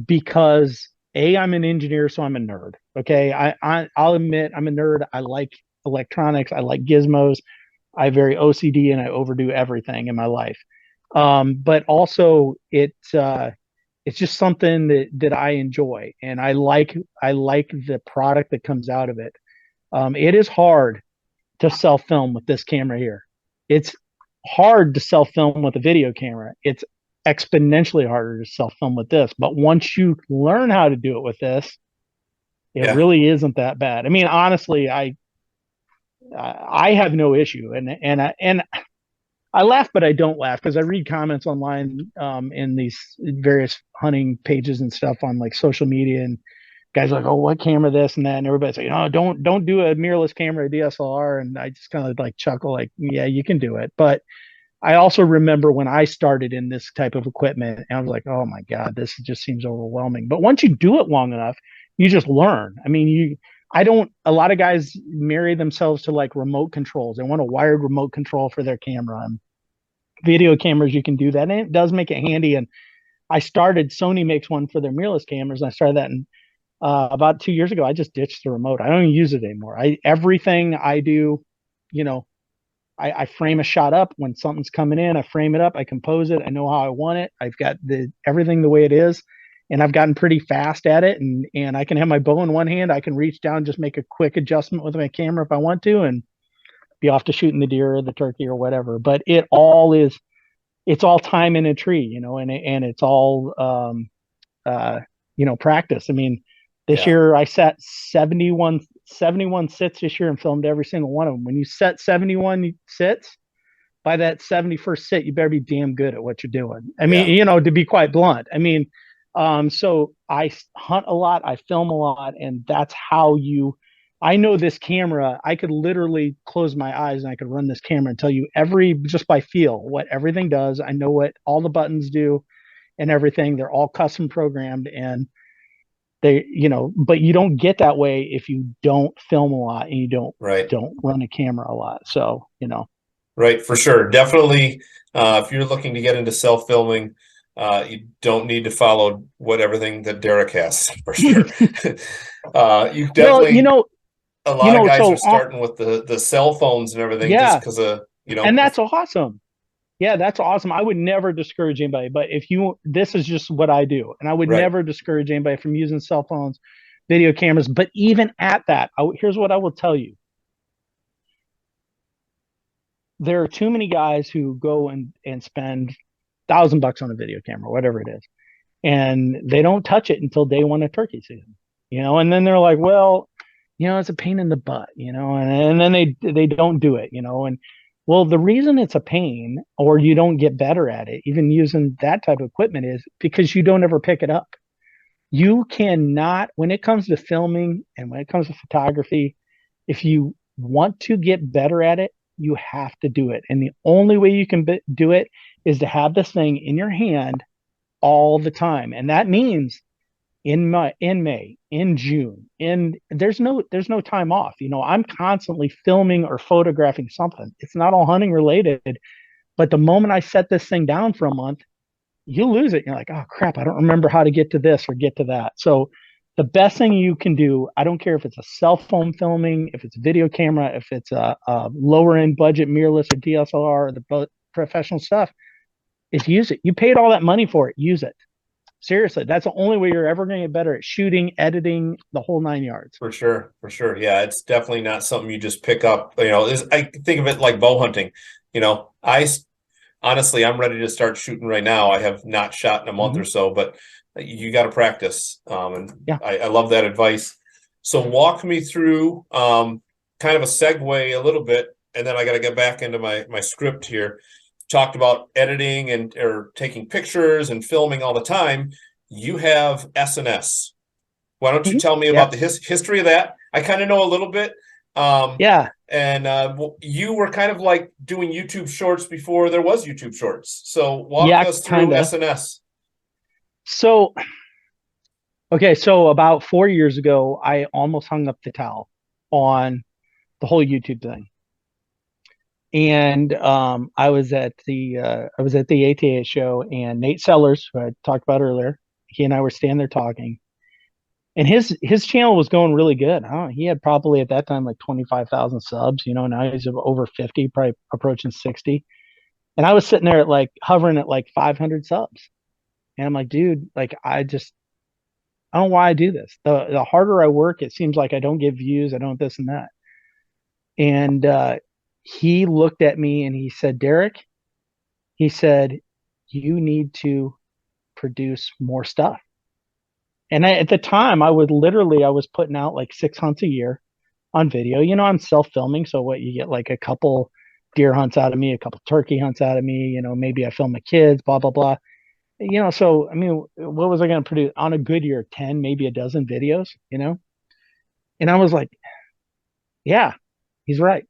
Speaker 2: because I'm an engineer, so I'm a nerd. Okay. I'll admit I'm a nerd. I like electronics. I like gizmos. I very OCD and I overdo everything in my life. But also it's just something that I enjoy, and I like the product that comes out of it. It is hard to self-film with this camera here. It's hard to self-film with a video camera. It's exponentially harder to self-film with this. But once you learn how to do it with this, it really isn't that bad. I mean, honestly, I have no issue, and I laugh, but I don't laugh because I read comments online in these various hunting pages and stuff on like social media, and guys are like, oh, what camera, this and that, and everybody's like, oh, don't do a mirrorless camera, a DSLR, and I just kind of like chuckle, like, yeah, you can do it. But I also remember when I started in this type of equipment, and I was like, oh my god, this just seems overwhelming. But once you do it long enough, you just learn. I mean, I don't. A lot of guys marry themselves to like remote controls. They want a wired remote control for their camera. And video cameras, you can do that, and it does make it handy. And I started. Sony makes one for their mirrorless cameras, and I started that in about 2 years ago. I just ditched the remote. I don't even use it anymore. Everything I do, you know, I frame a shot up when something's coming in. I frame it up. I compose it. I know how I want it. I've got everything the way it is, and I've gotten pretty fast at it. And I can have my bow in one hand. I can reach down, just make a quick adjustment with my camera if I want to, and be off to shooting the deer or the turkey or whatever. But it's all time in a tree, and it's all practice. I mean, this year I set 71 sits this year and filmed every single one of them. When you set 71 sits, by that 71st sit, you better be damn good at what you're doing. I mean, to be quite blunt. I mean, so I hunt a lot, I film a lot, and that's how I know this camera. I could literally close my eyes and I could run this camera and tell you just by feel, what everything does. I know what all the buttons do and everything. They're all custom programmed, and but you don't get that way if you don't film a lot and you don't run a camera a lot. So,
Speaker 3: Right, for sure. Definitely, if you're looking to get into self-filming, you don't need to follow everything that Derek has, for sure. You definitely, a lot of guys are starting with the cell phones and everything just because of,
Speaker 2: and that's awesome. Yeah, that's awesome. I would never discourage anybody, but this is just what I do. And I would never discourage anybody from using cell phones, video cameras. But even at that, here's what I will tell you. There are too many guys who go and spend $1,000 on a video camera, whatever it is, and they don't touch it until day one of turkey season, and then they're like, well, it's a pain in the butt, and then they don't do it, and well, the reason it's a pain or you don't get better at it, even using that type of equipment, is because you don't ever pick it up. You cannot, when it comes to filming and when it comes to photography, if you want to get better at it, you have to do it. And the only way you can do it is to have this thing in your hand all the time. And that means in May, in June, and there's no time off. I'm constantly filming or photographing something. It's not all hunting related, but the moment I set this thing down for a month, you lose it. You're like, oh crap, I don't remember how to get to this or get to that. So the best thing you can do, I don't care if it's a cell phone filming, if it's a video camera, if it's a lower end budget mirrorless or DSLR or the professional stuff, is use it. You paid all that money for it. Use it. Seriously, that's the only way you're ever going to get better at shooting, editing, the whole 9 yards.
Speaker 3: For sure. Yeah, it's definitely not something you just pick up. I think of it like bow hunting. Honestly, I'm ready to start shooting right now. I have not shot in a month or so, but you got to practice. I love that advice. So walk me through kind of a segue a little bit, and then I got to get back into my script here. Talked about editing or taking pictures and filming all the time. You have SNS. Why don't you tell me about the history of that? I kind of know a little bit. And you were kind of like doing YouTube shorts before there was YouTube shorts. So walk us through SNS.
Speaker 2: So about 4 years ago, I almost hung up the towel on the whole YouTube thing. And I was at the ATA show, and Nate Sellers, who I talked about earlier, he and I were standing there talking, and his channel was going really good. He had probably at that time like 25,000 subs. Now he's over 50, probably approaching 60. And I was sitting there at hovering at 500 subs, and I'm like, dude, I don't know why I do this. The harder I work, it seems like I don't get views. I don't this and that. And he looked at me and he said, Derek, he said, you need to produce more stuff. And at the time, I was putting out 6 hunts a year on video. I'm self-filming. So what, you get a couple deer hunts out of me, a couple turkey hunts out of me, maybe I film my kids, blah, blah, blah. so I mean, what was I going to produce on a good year? 10, maybe a dozen videos, And I was like, yeah, he's right.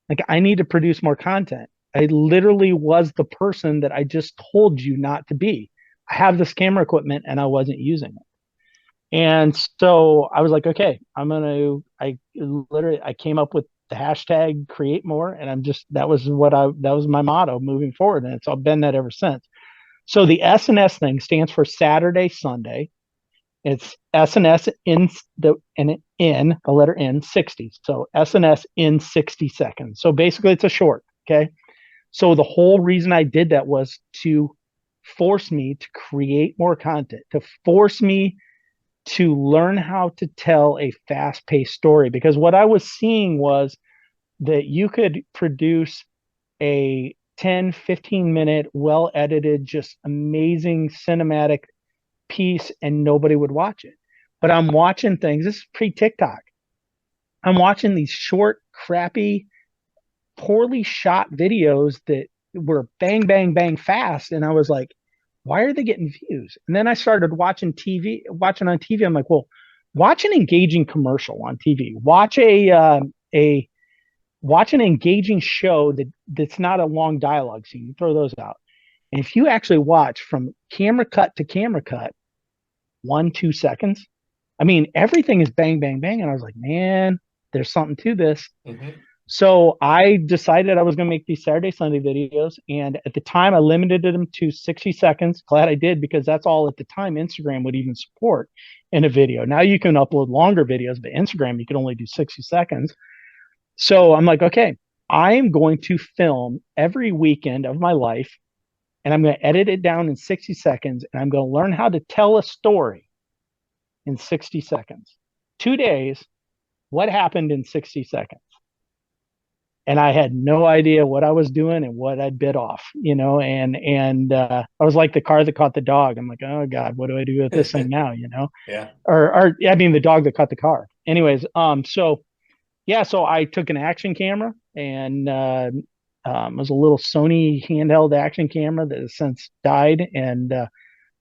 Speaker 2: Like, I need to produce more content. I literally was the person that I just told you not to be. I have this camera equipment and I wasn't using it. And so I was like, okay, I came up with the hashtag create more. And that was my motto moving forward. And it's all been that ever since. So the S&S thing stands for Saturday, Sunday. It's S&S the letter N 60. So S&S in 60 seconds. So basically it's a short. Okay. So the whole reason I did that was to force me to create more content, to force me to learn how to tell a fast paced story. Because what I was seeing was that you could produce a 10, 15-minute, well edited, just amazing cinematic piece and nobody would watch it. But I'm watching things, this is pre TikTok. I'm watching these short, crappy, poorly shot videos that were bang, bang, bang fast. And I was like, why are they getting views? And then I started watching on TV. I'm like, well, watch an engaging commercial on TV. Watch an engaging show that's not a long dialogue scene. You throw those out. And if you actually watch from camera cut to camera cut, 1-2 seconds, I mean, everything is bang, bang, bang. And I was like, man, there's something to this.
Speaker 3: Mm-hmm.
Speaker 2: So I decided I was going to make these Saturday, Sunday videos. And at the time, I limited them to 60 seconds. Glad I did, because that's all at the time Instagram would even support in a video. Now you can upload longer videos, but Instagram, you can only do 60 seconds. So I'm like, okay, I am going to film every weekend of my life, and I'm going to edit it down in 60 seconds, and I'm going to learn how to tell a story in 60 seconds. 2 days, what happened in 60 seconds? And I had no idea what I was doing and what I bit off, and I was like the car that caught the dog. I'm like, oh God, what do I do with this thing now?
Speaker 3: Yeah.
Speaker 2: Or I mean, the dog that caught the car. Anyways, so I took an action camera and it was a little Sony handheld action camera that has since died, and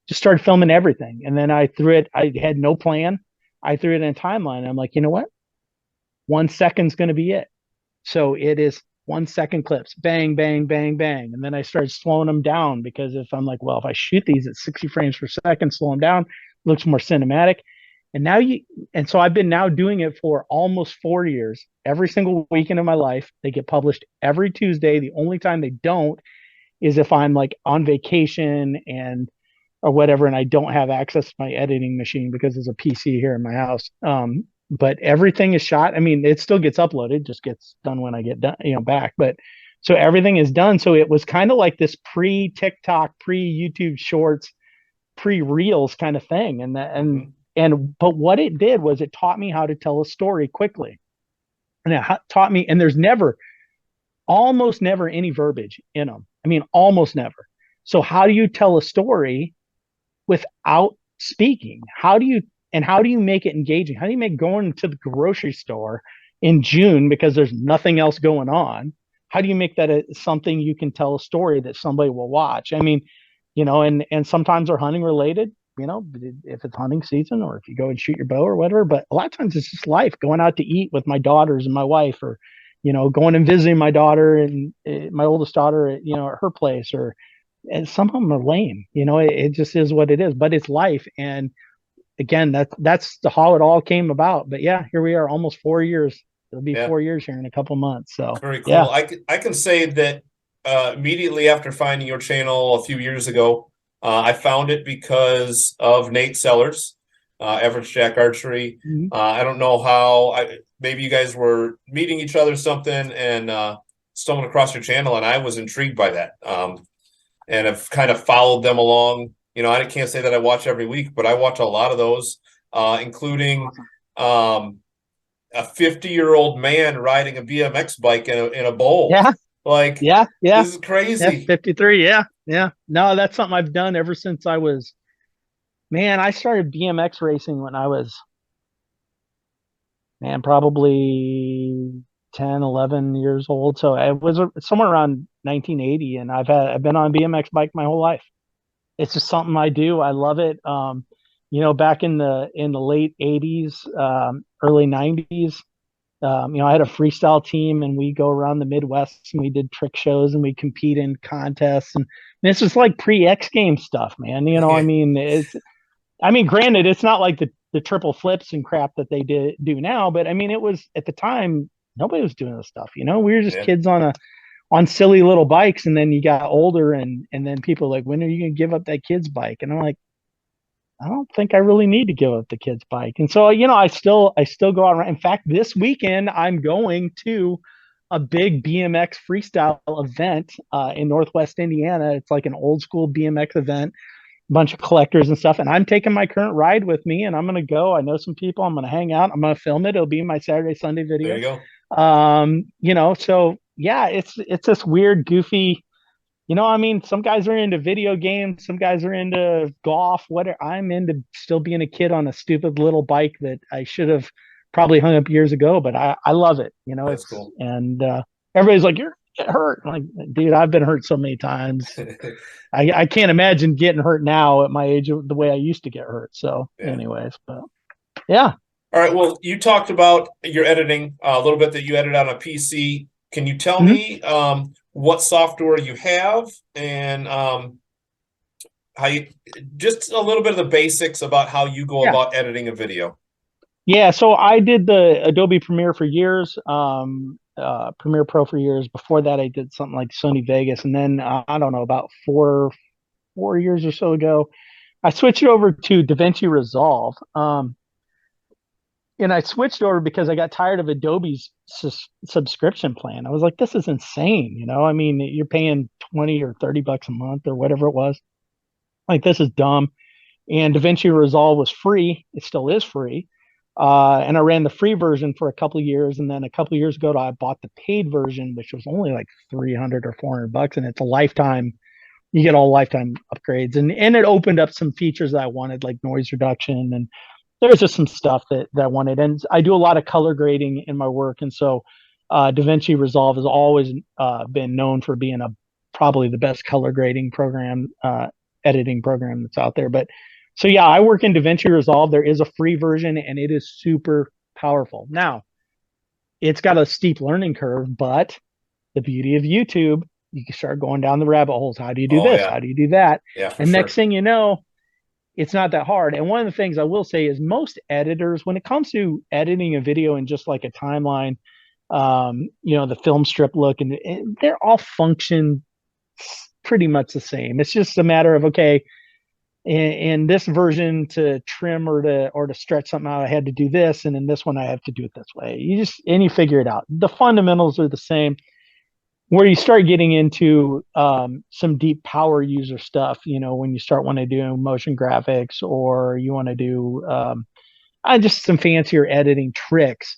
Speaker 2: just started filming everything. And then I had no plan. I threw it in a timeline. I'm like, you know what? 1 second's going to be it. So it is 1 second clips, bang, bang, bang, bang. And then I started slowing them down, because if I'm like, well, if I shoot these at 60 frames per second, slow them down, it looks more cinematic. And so I've been now doing it for almost 4 years. Every single weekend of my life, they get published every Tuesday. The only time they don't is if I'm like on vacation or whatever, and I don't have access to my editing machine because there's a PC here in my house. But everything is shot. I mean, it still gets uploaded, just gets done when I get done, back. But so everything is done. So it was kind of like this pre TikTok, pre YouTube Shorts, pre Reels kind of thing. But what it did was it taught me how to tell a story quickly, and it taught me. And there's almost never any verbiage in them. I mean, almost never. So how do you tell a story without speaking? How do you make it engaging? How do you make going to the grocery store in June because there's nothing else going on? How do you make that something you can tell a story that somebody will watch? I mean, and sometimes they're hunting related, if it's hunting season, or if you go and shoot your bow or whatever. But a lot of times it's just life, going out to eat with my daughters and my wife, or, going and visiting my daughter and my oldest daughter at, at her place, and some of them are lame, it just is what it is, but it's life. And again, that's how it all came about. But yeah, here we are, almost 4 years. It'll be 4 years here in a couple months. So
Speaker 3: very cool.
Speaker 2: Yeah.
Speaker 3: I can say that immediately after finding your channel a few years ago, I found it because of Nate Sellers, Average Jack Archery.
Speaker 2: Mhm.
Speaker 3: I don't know how. Maybe you guys were meeting each other or something, and stumbled across your channel, and I was intrigued by that. And have kind of followed them along. I can't say that I watch every week, but I watch a lot of those, including a 50-year-old man riding a BMX bike in a bowl.
Speaker 2: Yeah.
Speaker 3: Like,
Speaker 2: Yeah.
Speaker 3: this is crazy.
Speaker 2: 53. Yeah. No, that's something I've done ever since I started BMX racing when I was, probably 10, 11 years old. So it was somewhere around 1980, and I've been on a BMX bike my whole life. It's just something I do. I love it. Back in the late '80s, early '90s, I had a freestyle team, and we go around the Midwest and we did trick shows and we compete in contests. And this is like pre X Games stuff, man. I mean, granted, it's not like the triple flips and crap that they do now, but I mean, it was at the time nobody was doing this stuff. We were just
Speaker 3: Yeah.
Speaker 2: kids on silly little bikes, and then you got older, and then people are like, when are you gonna give up that kid's bike? And I'm like, I don't think I really need to give up the kid's bike. And so, I still go out. In fact, this weekend I'm going to a big BMX freestyle event in Northwest Indiana. It's like an old school BMX event, a bunch of collectors and stuff. And I'm taking my current ride with me, and I'm going to go. I know some people. I'm going to hang out. I'm going to film it. It'll be my Saturday, Sunday video.
Speaker 3: There you go.
Speaker 2: So yeah, it's this weird, goofy. Some guys are into video games, some guys are into golf, whatever. I'm into still being a kid on a stupid little bike that I should have probably hung up years ago, but I love it.
Speaker 3: That's cool.
Speaker 2: And everybody's like, you're get hurt. I'm like, dude, I've been hurt so many times. I can't imagine getting hurt now at my age the way I used to get hurt. So anyways, but yeah.
Speaker 3: All right. Well, you talked about your editing a little bit, that you edit on a PC. Can you tell me what software you have, and how you, just a little bit of the basics about how you go about editing a video?
Speaker 2: Yeah, so I did the Adobe Premiere for years, Premiere Pro for years. Before that, I did something like Sony Vegas, and then I don't know, about four years or so ago, I switched over to DaVinci Resolve. And I switched over because I got tired of Adobe's subscription plan. I was like, this is insane. I mean, you're paying 20 or 30 bucks a month or whatever it was. Like, this is dumb. And DaVinci Resolve was free. It still is free. And I ran the free version for a couple of years. And then a couple of years ago, I bought the paid version, which was only like 300 or 400 bucks. And it's a lifetime. You get all lifetime upgrades. And it opened up some features that I wanted, like noise reduction, and there's just some stuff that I wanted. And I do a lot of color grading in my work. And so DaVinci Resolve has always been known for being probably the best color grading program, editing program that's out there. But so, yeah, I work in DaVinci Resolve. There is a free version, and it is super powerful. Now, it's got a steep learning curve, but the beauty of YouTube, you can start going down the rabbit holes. How do you do this? Yeah. How do you do that?
Speaker 3: Yeah,
Speaker 2: and next thing you know, it's not that hard. And one of the things I will say is most editors, when it comes to editing a video in just like a timeline, the film strip look, and they're all function pretty much the same. It's just a matter of, okay, in this version, to trim or to stretch something out, I had to do this. And in this one, I have to do it this way. You figure it out. The fundamentals are the same. Where you start getting into some deep power user stuff, when you start wanting to do motion graphics, or you want to do just some fancier editing tricks,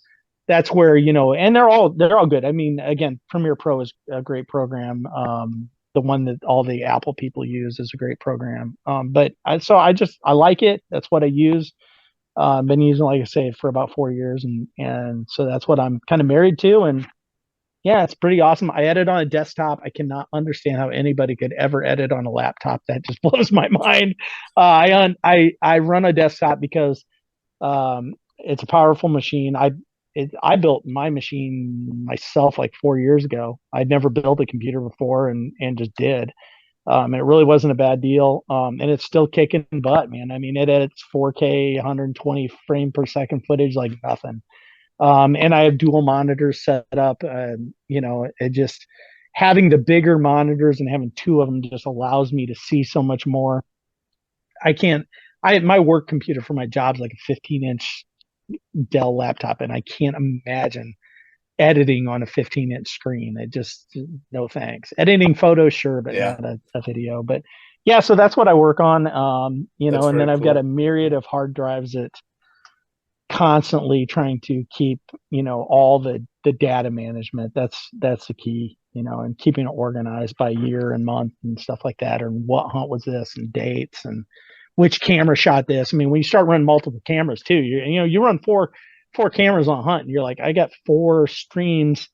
Speaker 2: that's where, and they're all good. I mean, again, Premiere Pro is a great program. The one that all the Apple people use is a great program. But I like it. That's what I use. Been using, like I say, for about 4 years, and so that's what I'm kind of married to. And yeah, it's pretty awesome. I edit on a desktop. I cannot understand how anybody could ever edit on a laptop. That just blows my mind. I run a desktop because it's a powerful machine. I built my machine myself like 4 years ago. I'd never built a computer before, and just did. And it really wasn't a bad deal. And it's still kicking butt, man. I mean, it edits 4K, 120 frame per second footage like nothing. And I have dual monitors set up. It just, having the bigger monitors and having two of them just allows me to see so much more. My work computer for my job is like a 15-inch Dell laptop, and I can't imagine editing on a 15-inch screen. It just, no thanks. Editing photos, sure, but not a video. But yeah, so that's what I work on. And then I've got a myriad of hard drives that constantly trying to keep, all the data management. That's the key, and keeping it organized by year and month and stuff like that, or what hunt was this, and dates, and which camera shot this. I mean, when you start running multiple cameras too, you run four cameras on a hunt, and you're like, I got 4 streams,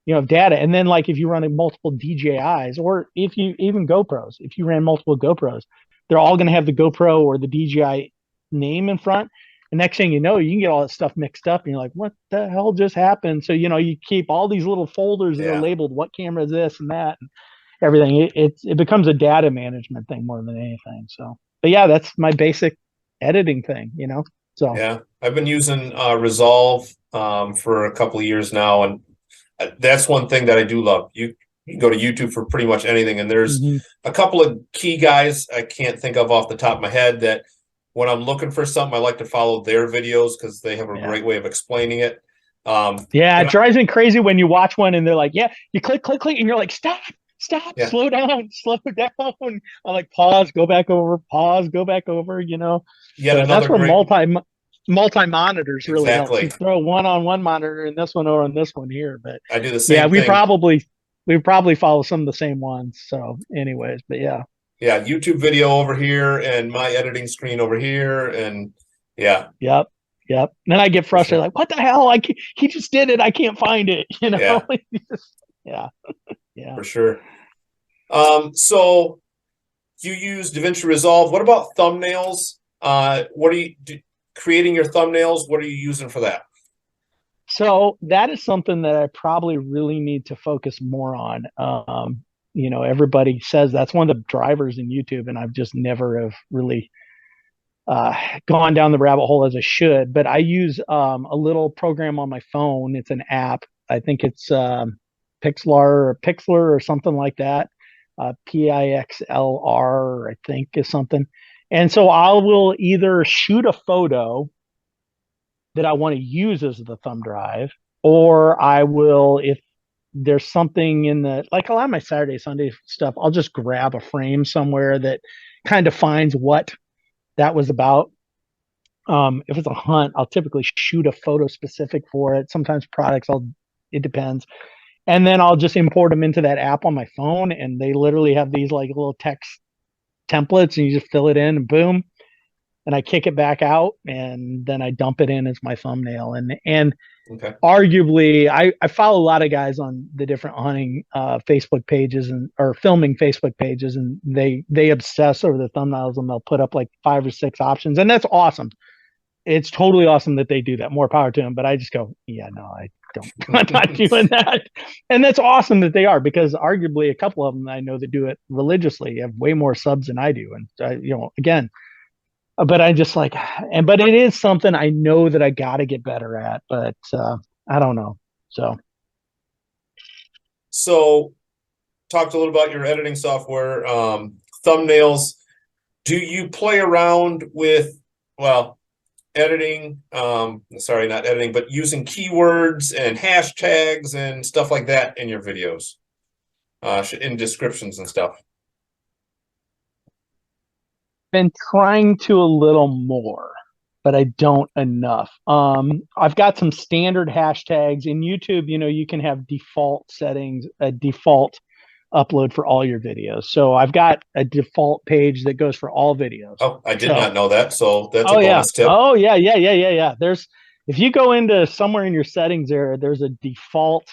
Speaker 2: of data. And then, like, if you run multiple DJIs, or if you even GoPros, if you ran multiple GoPros, they're all going to have the GoPro or the DJI name in front. And next thing you know, you can get all that stuff mixed up and you're like, what the hell just happened? So, you keep all these little folders that are
Speaker 3: Yeah.
Speaker 2: labeled what camera is this and that and everything. It becomes a data management thing more than anything. So, but yeah, that's my basic editing thing, So
Speaker 3: Yeah, I've been using Resolve for a couple of years now, and that's one thing that I do love. You can go to YouTube for pretty much anything, and there's a couple of key guys I can't think of off the top of my head that when I'm looking for something, I like to follow their videos because they have a great way of explling it.
Speaker 2: Yeah, it drives me crazy when you watch one and they're like, yeah, you click, and you're like, stop, slow down. I'm like, pause, go back over,
Speaker 3: Yet
Speaker 2: So
Speaker 3: another
Speaker 2: that's where
Speaker 3: great
Speaker 2: multi monitors really helps. You
Speaker 3: exactly.
Speaker 2: throw one on one monitor and this one over on this one here. But
Speaker 3: I do the
Speaker 2: yeah,
Speaker 3: same thing.
Speaker 2: we probably follow some of the same ones. So anyways, but yeah.
Speaker 3: Yeah, YouTube video over here and my editing screen over here, and yeah.
Speaker 2: Yep. Then I get frustrated, like, what the hell? He just did it. I can't find it.
Speaker 3: Yeah.
Speaker 2: Yeah.
Speaker 3: For sure. So you use DaVinci Resolve. What about thumbnails? What are you creating your thumbnails? What are you using for that?
Speaker 2: So that is something that I probably really need to focus more on. Everybody says that's one of the drivers in YouTube, and I've just never have really gone down the rabbit hole as I should. But I use a little program on my phone. It's an app. I think it's Pixlr or something like that. Pixlr, I think, is something. And so I will either shoot a photo that I want to use as the thumb drive, or I will, if there's something in like a lot of my Saturday, Sunday stuff, I'll just grab a frame somewhere that kind of defines what that was about. If it's a hunt, I'll typically shoot a photo specific for it. Sometimes products, it depends. And then I'll just import them into that app on my phone, and they literally have these like little text templates, and you just fill it in, and boom, and I kick it back out, and then I dump it in as my thumbnail. And
Speaker 3: okay.
Speaker 2: Arguably, I follow a lot of guys on the different hunting Facebook pages or filming Facebook pages, and they obsess over the thumbnails, and they'll put up like 5 or 6 options, and that's awesome. It's totally awesome that they do that. More power to them. But I just go, yeah, no, I don't. I'm not doing that. And that's awesome that they are, because arguably a couple of them I know that do it religiously have way more subs than I do. And again, but I just like, but it is something I know that I got to get better at. But I don't know.
Speaker 3: So talked a little about your editing software, thumbnails. Do you play around with, editing, sorry, not editing, but using keywords and hashtags and stuff like that in your videos, in descriptions and stuff?
Speaker 2: Been trying to a little more, but I don't enough. I've got some standard hashtags in YouTube. You can have default settings, a default upload for all your videos. So I've got a default page that goes for all videos.
Speaker 3: Oh, I did not know that. So that's a bonus tip.
Speaker 2: Oh yeah. If you go into somewhere in your settings there's a default,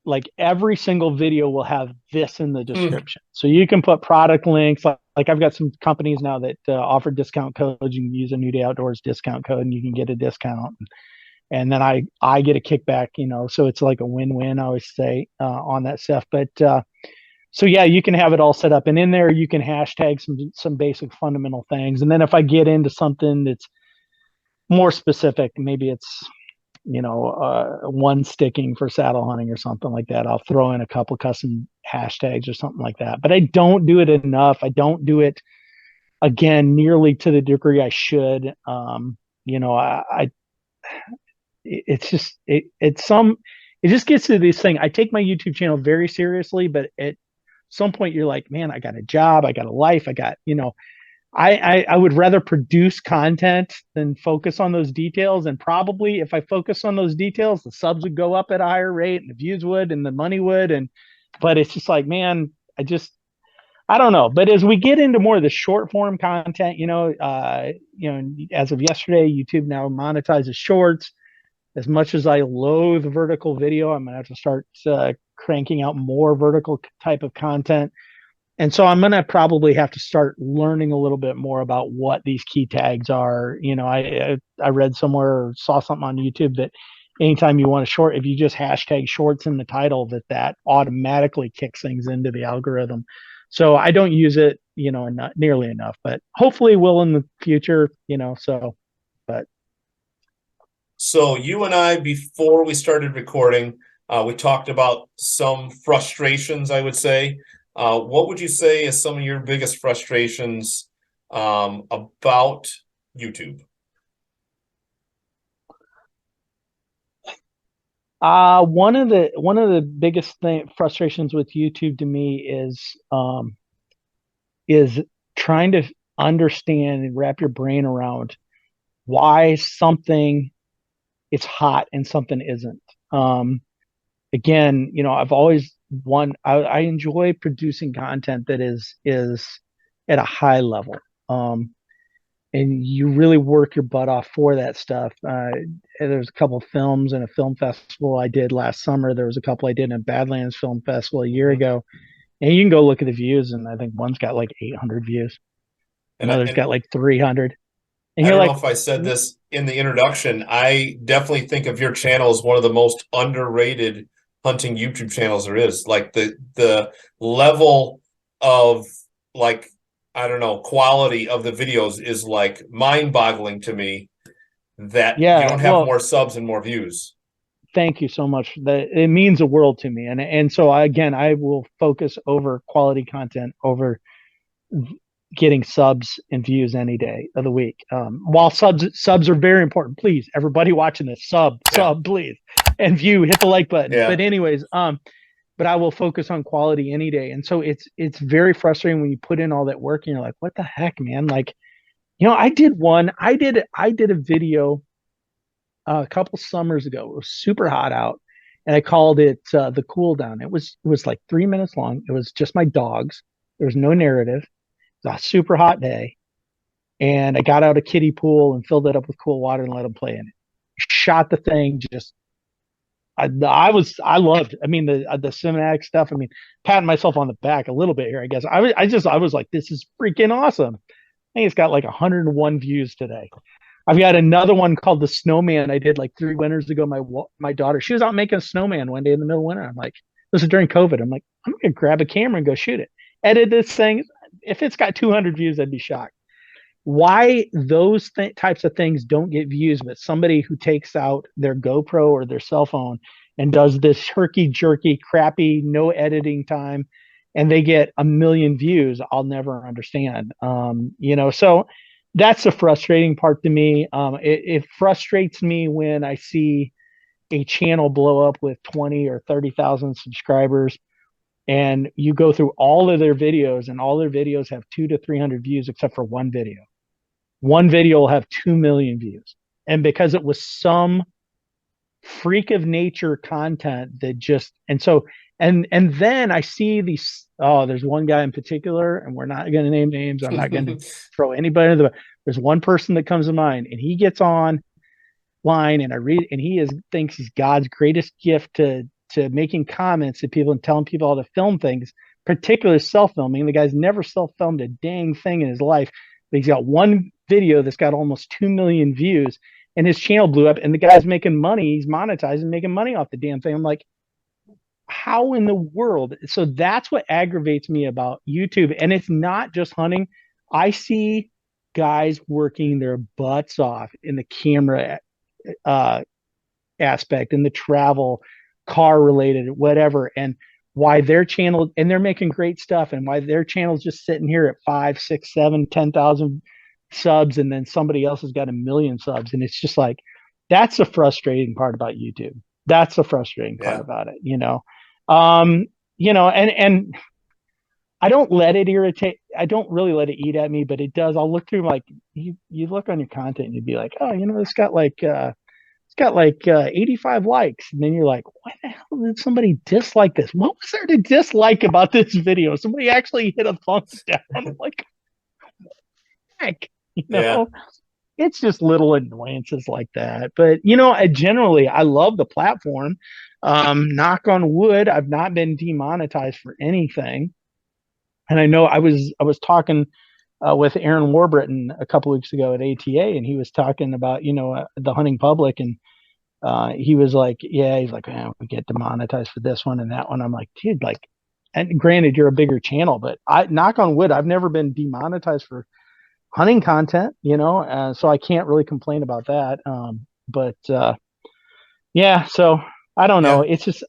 Speaker 2: like every single video will have this in the description. So you can put product links. Like I've got some companies now that offer discount codes. You can use a New Day Outdoors discount code and you can get a discount. And then I get a kickback, so it's like a win-win, I always say, on that stuff. But so yeah, you can have it all set up, and in there you can hashtag some basic fundamental things. And then if I get into something that's more specific, maybe it's one sticking for saddle hunting or something like that, I'll throw in a couple custom hashtags or something like that. But I don't do it enough. I don't do it, again, nearly to the degree I should. It's just it just gets to this thing. I take my YouTube channel very seriously, but at some point you're like, man, I got a job, I got a life, I got, I would rather produce content than focus on those details. And probably if I focus on those details, the subs would go up at a higher rate, and the views would, and the money would. But it's just like, man, I don't know. But as we get into more of the short form content, as of yesterday, YouTube now monetizes shorts. As much as I loathe vertical video, I'm gonna have to start cranking out more vertical type of content. And so I'm going to probably have to start learning a little bit more about what these key tags are. You know, I read somewhere or saw something on YouTube that anytime you want a short, if you just hashtag shorts in the title, that automatically kicks things into the algorithm. So I don't use it, you know, not nearly enough, but hopefully will in the future, you know, so, but.
Speaker 3: So you and I, before we started recording, we talked about some frustrations, I would say. What would you say is some of your biggest frustrations about YouTube?
Speaker 2: One of the biggest frustrations with YouTube to me is trying to understand and wrap your brain around why something is hot and something isn't. Again, you know, I've always I enjoy producing content that is at a high level. And you really work your butt off for that stuff. There's a couple of films and a film festival I did last summer. There was a couple I did in a Badlands Film Festival a year ago. And you can go look at the views, and I think one's got like 800 views. Another's got like 300. And
Speaker 3: I
Speaker 2: you're
Speaker 3: don't know
Speaker 2: like,
Speaker 3: if I said this in the introduction. I definitely think of your channel as one of the most underrated hunting YouTube channels there is. Like the level of, like, I don't know, quality of the videos is like mind-boggling to me that you
Speaker 2: yeah,
Speaker 3: don't have
Speaker 2: well,
Speaker 3: more subs and more views.
Speaker 2: thank you so much. That it means the world to me. And so again, I will focus over quality content over getting subs and views any day of the week. While subs are very important, please, everybody watching this, sub, please, and view, hit the like button.
Speaker 3: Yeah.
Speaker 2: But anyways, but I will focus on quality any day. And so it's very frustrating when you put in all that work and you're like, what the heck, man? Like, you know, I did a video a couple summers ago. It was super hot out, and I called it the cool down. It was like 3 minutes long. It was just my dogs. There was no narrative. It was a super hot day, and I got out a kiddie pool and filled it up with cool water and let them play in it. Shot the thing. Just I loved. I mean the cinematic stuff. I mean, patting myself on the back a little bit here. I guess I was like, this is freaking awesome. I think it's got like 101 views today. I've got another one called the Snowman. I did like 3 winters ago. My daughter, she was out making a snowman one day in the middle of winter. I'm like, this is during COVID. I'm like, I'm gonna grab a camera and go shoot it. Edit this thing. If it's got 200 views, I'd be shocked. Why those types of things don't get views, but somebody who takes out their GoPro or their cell phone and does this herky jerky, crappy, no editing time, and they get 1 million views, I'll never understand. You know, so that's the frustrating part to me. It frustrates me when I see a channel blow up with 20 or 30,000 subscribers, and you go through all of their videos, and all their videos have 200 to 300 views, except for one video. One video will have 2 million views, and because it was some freak of nature content that just and then I see these. Oh, there's one guy in particular, and we're not going to name names. I'm not going to throw anybody into the. There's one person that comes to mind, and he gets on line, and I read, and thinks he's God's greatest gift to making comments to people and telling people how to film things, particularly self filming. The guy's never self filmed a dang thing in his life, but he's got one video that's got almost 2 million views, and his channel blew up, and the guy's making money. He's monetizing, making money off the damn thing. I'm like, how in the world? So that's what aggravates me about YouTube. And it's not just hunting. I see guys working their butts off in the camera aspect, in the travel, car related, whatever, and why their channel, and they're making great stuff, and why their channel's just sitting here at 5, 6, 7, 10,000 subs, and then somebody else has got 1 million subs. And it's just like, that's the frustrating part about YouTube. That's the frustrating part about it, you know. You know, and I don't let it irritate. I don't really let it eat at me, but it does. I'll look through, like, you look on your content and you'd be like, oh, you know, it's got like 85 likes, and then you're like, why the hell did somebody dislike this? What was there to dislike about this video? Somebody actually hit a thumbs down. I'm like, heck, you know. It's just little annoyances like that. But, you know, I love the platform. Knock on wood, I've not been demonetized for anything. And I know I was talking with Aaron Warburton a couple weeks ago at ATA, and he was talking about the hunting public, and he was like, yeah, he's like, man, we get demonetized for this one and that one. I'm like, dude, like, and granted, you're a bigger channel, but I knock on wood, I've never been demonetized for hunting content, so I can't really complain about that. But yeah, so I don't know.
Speaker 3: Yeah.
Speaker 2: It's just,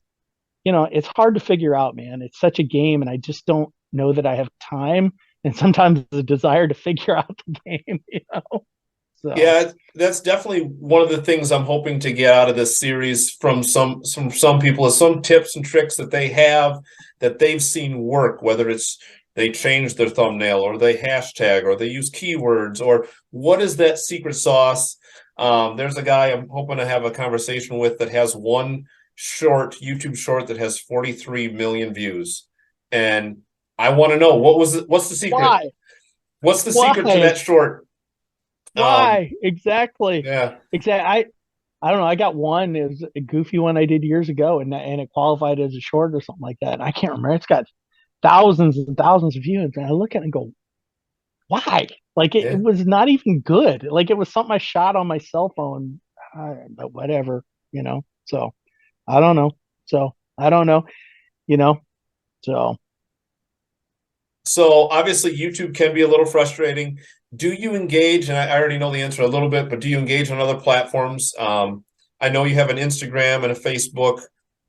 Speaker 2: it's hard to figure out, man. It's such a game, and I just don't know that I have time and sometimes the desire to figure out the game. So
Speaker 3: Yeah, that's definitely one of the things I'm hoping to get out of this series from some people is some tips and tricks that they have that they've seen work, whether it's they change their thumbnail or they hashtag or they use keywords or what is that secret sauce. There's a guy I'm hoping to have a conversation with that has one YouTube short that has 43 million views. And I want to know what's the secret?
Speaker 2: why?
Speaker 3: What's the secret to that short?
Speaker 2: Why? Exactly.
Speaker 3: Yeah.
Speaker 2: Exactly. I don't know. I got one. It was a goofy one I did years ago, and it qualified as a short or something like that. And I can't remember. It's got thousands and thousands of views, and I look at it and go, "Why?" Like it was not even good. Like it was something I shot on my cell phone, but whatever. So I don't know. So I don't know. You know. So
Speaker 3: So obviously YouTube can be a little frustrating. Do you engage? And I already know the answer a little bit, but do you engage on other platforms? I know you have an Instagram and a Facebook.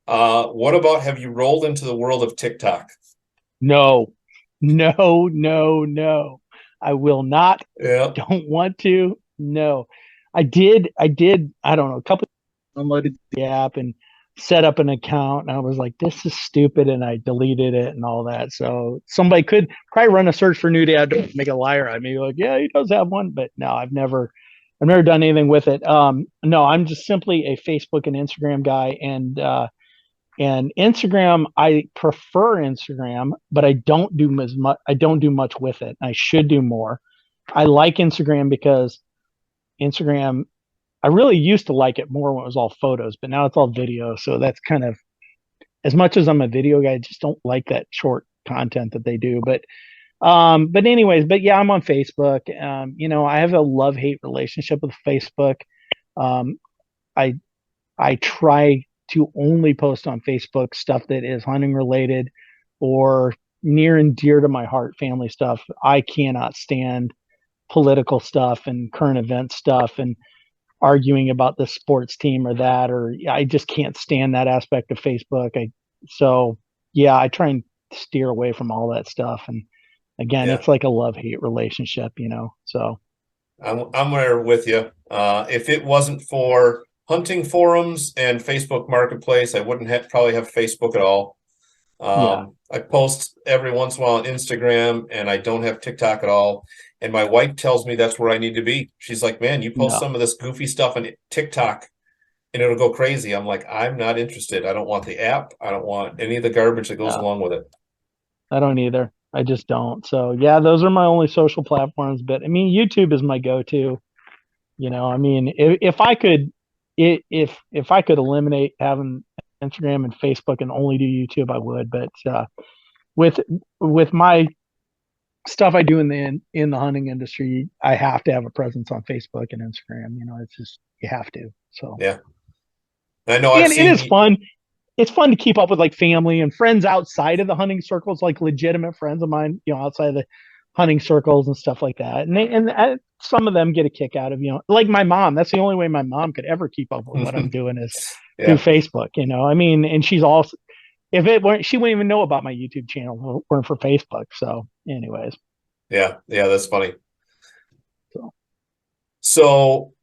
Speaker 3: What about, have you rolled into the world of TikTok?
Speaker 2: no, no, no, no. I will not.
Speaker 3: Yeah.
Speaker 2: Don't want to. No. I did. I don't know, a couple downloaded the app and set up an account, and I was like, this is stupid, and I deleted it and all that. So somebody could probably run a search for nudie ad to make a liar out of me, like, yeah, he does have one, but no, I've never done anything with it. No, I'm just simply a Facebook and Instagram guy, and Instagram, I prefer Instagram, but I don't do as much. I don't do much with it. I should do more. I like Instagram because Instagram, I really used to like it more when it was all photos, but now it's all video. So that's kind of, as much as I'm a video guy, I just don't like that short content that they do. But anyways, but yeah, I'm on Facebook. I have a love-hate relationship with Facebook. Um, I I try to only post on Facebook stuff that is hunting related or near and dear to my heart, family stuff. I cannot stand political stuff and current event stuff and arguing about the sports team or that, or I just can't stand that aspect of Facebook. So yeah, I try and steer away from all that stuff. And again,
Speaker 3: Yeah.
Speaker 2: it's like a love-hate relationship. So
Speaker 3: I'm there with you. If it wasn't for hunting forums and Facebook Marketplace, I wouldn't probably have Facebook at all.
Speaker 2: yeah,
Speaker 3: I post every once in a while on Instagram, and I don't have TikTok at all. And my wife tells me that's where I need to be. She's like, man, you post
Speaker 2: no,
Speaker 3: some of this goofy stuff on TikTok and it'll go crazy. I'm like, I'm not interested. I don't want the app. I don't want any of the garbage that goes
Speaker 2: no,
Speaker 3: along with it.
Speaker 2: I don't either. I just don't. So yeah, those are my only social platforms. But I mean, YouTube is my go-to. I mean, if I could, if I could eliminate having Instagram and Facebook and only do YouTube, I would. But with my stuff I do in the hunting industry, I have to have a presence on Facebook and Instagram. It's just, you have to. So
Speaker 3: Yeah. I know I've
Speaker 2: and it is
Speaker 3: seen,
Speaker 2: fun. It's fun to keep up with like family and friends outside of the hunting circles, like legitimate friends of mine, outside of the hunting circles and stuff like that. And some of them get a kick out of, like my mom. That's the only way my mom could ever keep up with what I'm doing is through
Speaker 3: yeah,
Speaker 2: Facebook. I mean, and she's also, if it weren't, she wouldn't even know about my YouTube channel weren't for Facebook. So, anyways,
Speaker 3: yeah, that's funny.
Speaker 2: so
Speaker 3: So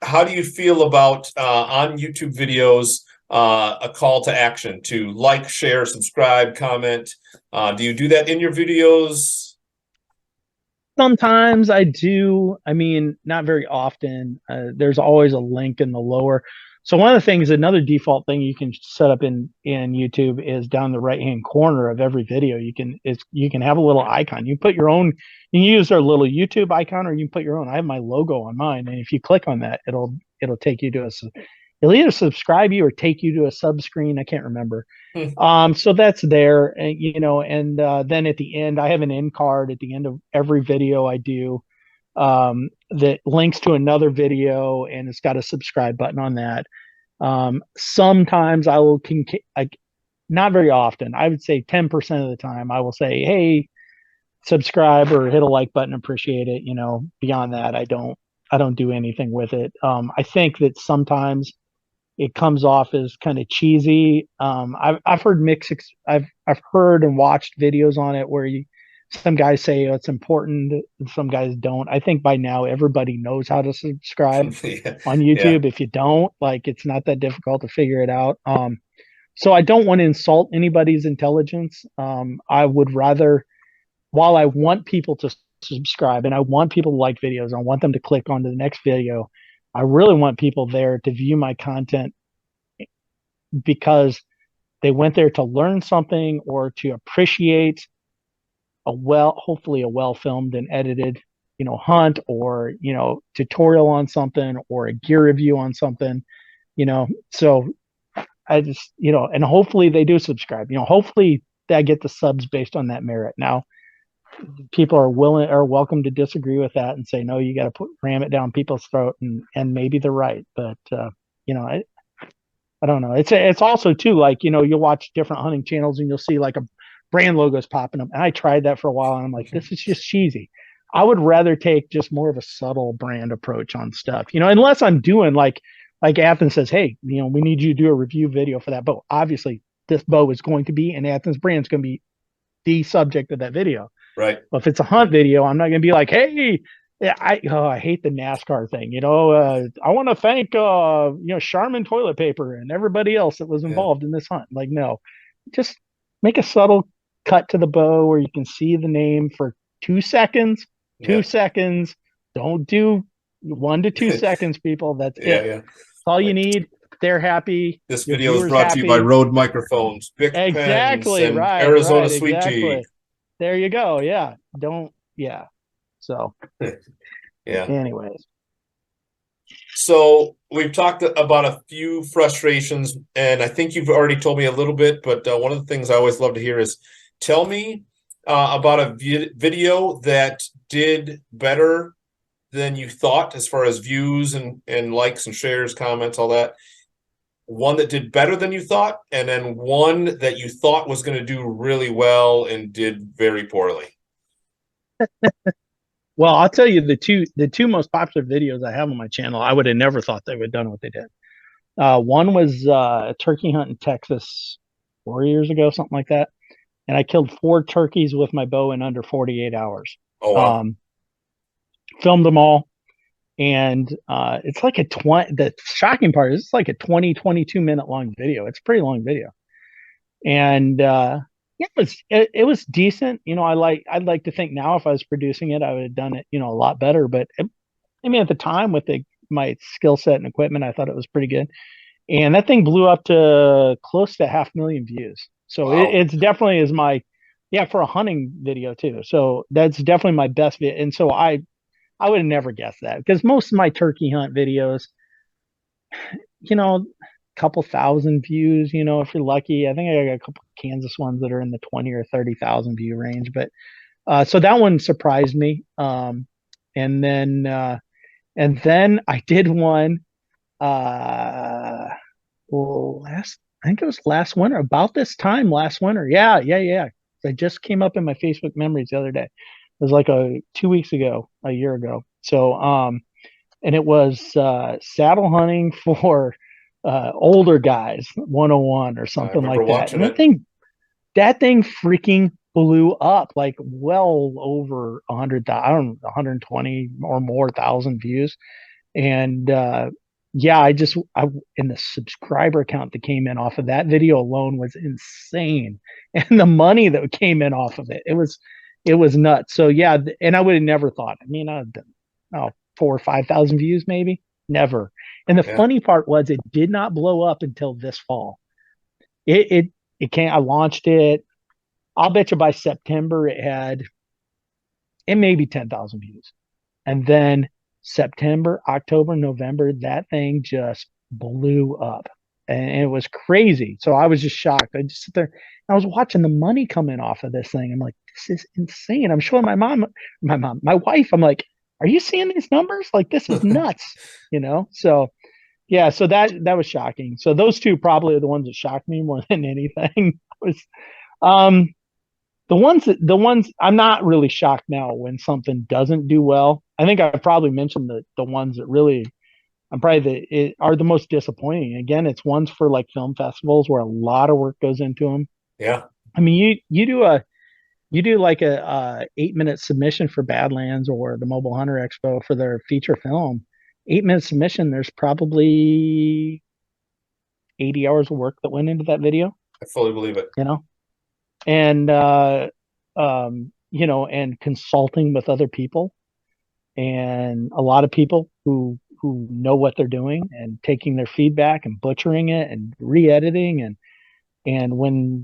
Speaker 3: how do you feel about on YouTube videos, a call to action to like, share, subscribe, comment? Do you do that in your videos?
Speaker 2: sometimes I do. I mean, not very often. There's always a link in the lower. So one of the things, another default thing you can set up in YouTube is down the right hand corner of every video. You can have a little icon. You put your own. You can use our little YouTube icon, or you can put your own. I have my logo on mine, and if you click on that, it'll take you to us. it'll either subscribe you or take you to a sub screen. I can't remember.
Speaker 3: Hmm.
Speaker 2: So that's there, and then at the end, I have an end card at the end of every video I do, that links to another video, and it's got a subscribe button on that. Sometimes not very often. I would say 10% of the time, I will say, "Hey, subscribe or hit a like button, appreciate it." Beyond that, I don't do anything with it. I think that sometimes it comes off as kind of cheesy. I've heard I've heard and watched videos on it where some guys say, oh, it's important, and some guys don't. I think by now everybody knows how to subscribe
Speaker 3: Yeah.
Speaker 2: on
Speaker 3: Yeah.
Speaker 2: YouTube. If you don't, like, it's not that difficult to figure it out. So I don't want to insult anybody's intelligence. I would rather, while I want people to subscribe and I want people to like videos, I want them to click on to the next video. I really want people there to view my content because they went there to learn something or to appreciate hopefully a well filmed and edited, hunt, or, tutorial on something, or a gear review on something, so I just, and hopefully they do subscribe, hopefully I get the subs based on that merit. Now, people are welcome to disagree with that and say, no, you got to ram it down people's throat, and maybe they're right. But, I don't know. It's also too, like, you'll watch different hunting channels and you'll see like a brand logos popping up. And I tried that for a while and I'm like, this is just cheesy. I would rather take just more of a subtle brand approach on stuff, unless I'm doing like Athens says, hey, we need you to do a review video for that bow. Obviously, this bow is going to be, and Athens brand's going to be the subject of that video.
Speaker 3: Right.
Speaker 2: But if it's a hunt video, I'm not going to be like, hey, yeah, I hate the NASCAR thing. I want to thank Charmin toilet paper and everybody else that was
Speaker 3: Yeah.
Speaker 2: involved in this hunt. Like, no, just make a subtle cut to the bow where you can see the name for 2 seconds.
Speaker 3: Yeah.
Speaker 2: 2 seconds. Don't do 1 to 2 seconds, people. That's
Speaker 3: Yeah.
Speaker 2: it.
Speaker 3: Yeah.
Speaker 2: That's all you need. They're happy.
Speaker 3: This
Speaker 2: Your
Speaker 3: video is
Speaker 2: viewers
Speaker 3: brought to you
Speaker 2: happy.
Speaker 3: by Rode microphones, Bic pens,
Speaker 2: Exactly.
Speaker 3: and
Speaker 2: Right.
Speaker 3: Arizona
Speaker 2: Right.
Speaker 3: sweet tea.
Speaker 2: Exactly. There you go. Yeah. Don't. Yeah. So,
Speaker 3: Yeah.
Speaker 2: anyways.
Speaker 3: So we've talked about a few frustrations, and I think you've already told me a little bit, but one of the things I always love to hear is tell me about a video that did better than you thought as far as views and likes and shares, comments, all that. One that did better than you thought, and then one that you thought was going to do really well and did very poorly.
Speaker 2: Well, I'll tell you the two most popular videos I have on my channel. I would have never thought they would have done what they did. One was a turkey hunt in Texas 4 years ago, something like that, and I killed 4 turkeys with my bow in under 48 hours.
Speaker 3: Oh wow!
Speaker 2: Filmed them all, and it's like a 20. The shocking part is it's like a 22 minute long video. It's a pretty long video, and it was decent. I'd like to think now if I was producing it, I would have done it, a lot better. But I mean, at the time with my skill set and equipment, I thought it was pretty good. And that thing blew up to close to 500,000 views. So
Speaker 3: Wow.
Speaker 2: it's definitely is for a hunting video too. So that's definitely my best video. And so I would have never guessed that because most of my turkey hunt videos, a couple thousand views, if you're lucky. I think I got a couple of Kansas ones that are in the 20 or 30,000 view range. But so that one surprised me. And then I did one I think it was last winter, about this time last winter. Yeah. It just came up in my Facebook memories the other day. It was like 2 weeks ago, a year ago. So and it was saddle hunting for older guys 101 or something like that. And that thing freaking blew up, like well over 100,000, 120 or more thousand views. And yeah, and the subscriber count that came in off of that video alone was insane. And the money that came in off of it was nuts. So yeah, and I would have never thought. I mean, I've done 4,000 or 5,000 views, maybe. Never. And the funny part was it did not blow up until this fall. It can't. I launched it. I'll bet you by September it may be 10,000 views. And then September, October, November, that thing just blew up, and it was crazy. So I was just shocked. I just sit there, and I was watching the money come in off of this thing. I'm like, this is insane. I'm showing my wife. I'm like, are you seeing these numbers? Like, this is nuts, you know? So yeah, so that was shocking. So those two probably are the ones that shocked me more than anything. Was um the ones I'm not really shocked now when something doesn't do well. I think I probably mentioned the ones that really I'm probably are the most disappointing. Again, it's ones for like film festivals where a lot of work goes into them.
Speaker 3: Yeah.
Speaker 2: I mean, you do like a 8 minute submission for Badlands or the Mobile Hunter Expo for their feature film. 8 minute submission. There's probably 80 hours of work that went into that video.
Speaker 3: I fully believe it.
Speaker 2: You know, and and consulting with other people and a lot of people who know what they're doing and taking their feedback and butchering it and re-editing and when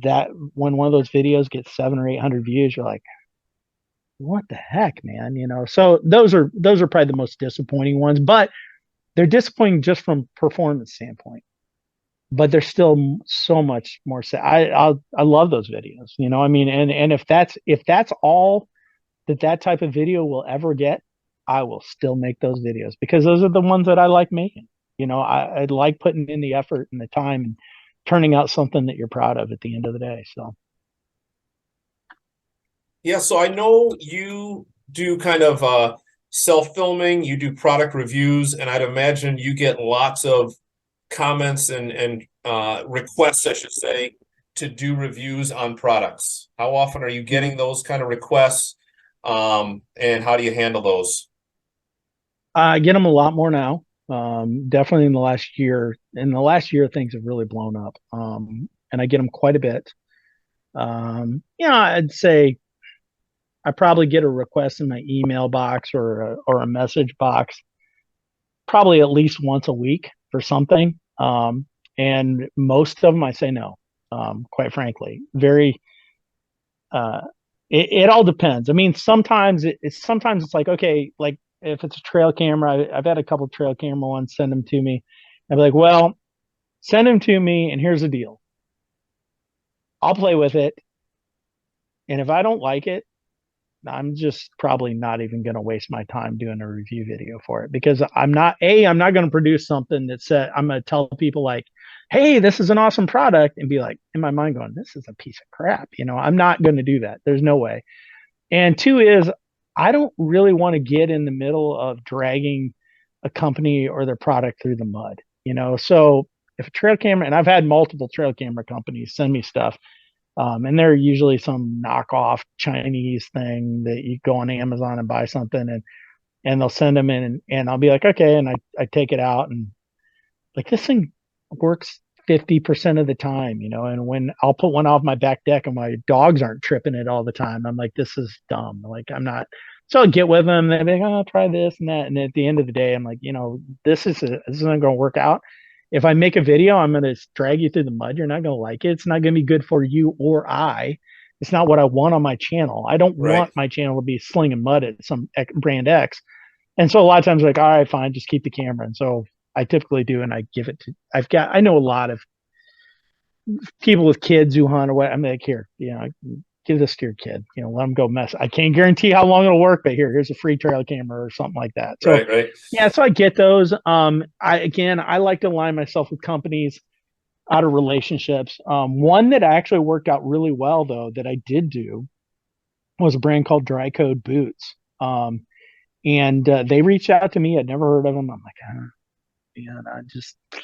Speaker 2: one of those videos gets 700 or 800 views, you're like, what the heck, man? So those are probably the most disappointing ones, but they're disappointing just from performance standpoint. But there's still so much more. I love those videos. I mean, and if that's all that type of video will ever get, I will still make those videos because those are the ones that I like making. I like putting in the effort and the time and turning out something that you're proud of at the end of the day. So
Speaker 3: Yeah, so I know you do kind of self-filming, you do product reviews, and I'd imagine you get lots of comments and requests, I should say, to do reviews on products. How often are you getting those kind of requests? And how do you handle those?
Speaker 2: I get them a lot more now. Definitely in the last year. In the last year, things have really blown up. And I get them quite a bit. I'd say I probably get a request in my email box or a message box probably at least once a week for something. And most of them I say no. Quite frankly, very. Uh, it all depends. I mean, sometimes it's like, okay, like if it's a trail camera, I've had a couple of trail camera ones send them to me. I'd be like, well, send them to me, and here's the deal. I'll play with it, and if I don't like it, I'm just probably not even going to waste my time doing a review video for it because I'm not going to produce something that said I'm going to tell people like, hey, this is an awesome product, and be like in my mind going, this is a piece of crap. I'm not going to do that. There's no way. And two is I don't really want to get in the middle of dragging a company or their product through the mud. So if a trail camera, and I've had multiple trail camera companies send me stuff, and they're usually some knockoff Chinese thing that you go on Amazon and buy something and they'll send them in and I'll be like, okay. And I take it out and like this thing works 50% of the time, and when I'll put one off my back deck and my dogs aren't tripping it all the time, I'm like, this is dumb. Like I'm not, so I'll get with them. They're like, oh, I'll try this and that. And at the end of the day, I'm like, this isn't going to work out. If I make a video, I'm going to drag you through the mud. You're not going to like it. It's not going to be good for you or I. It's not what I want on my channel. I don't
Speaker 3: Right.
Speaker 2: want my channel to be slinging mud at some brand X. And so a lot of times, like, all right, fine, just keep the camera. And so I typically do, and I give it to. I know a lot of people with kids who hunt or what. I'm like, here, give this to your kid. Let them go mess. I can't guarantee how long it'll work, but here's a free trail camera or something like that. So
Speaker 3: Right.
Speaker 2: yeah, so I get those. I like to align myself with companies out of relationships. One that actually worked out really well though that I did do was a brand called Dry Code Boots. And they reached out to me. I'd never heard of them. I'm like, yeah, I just I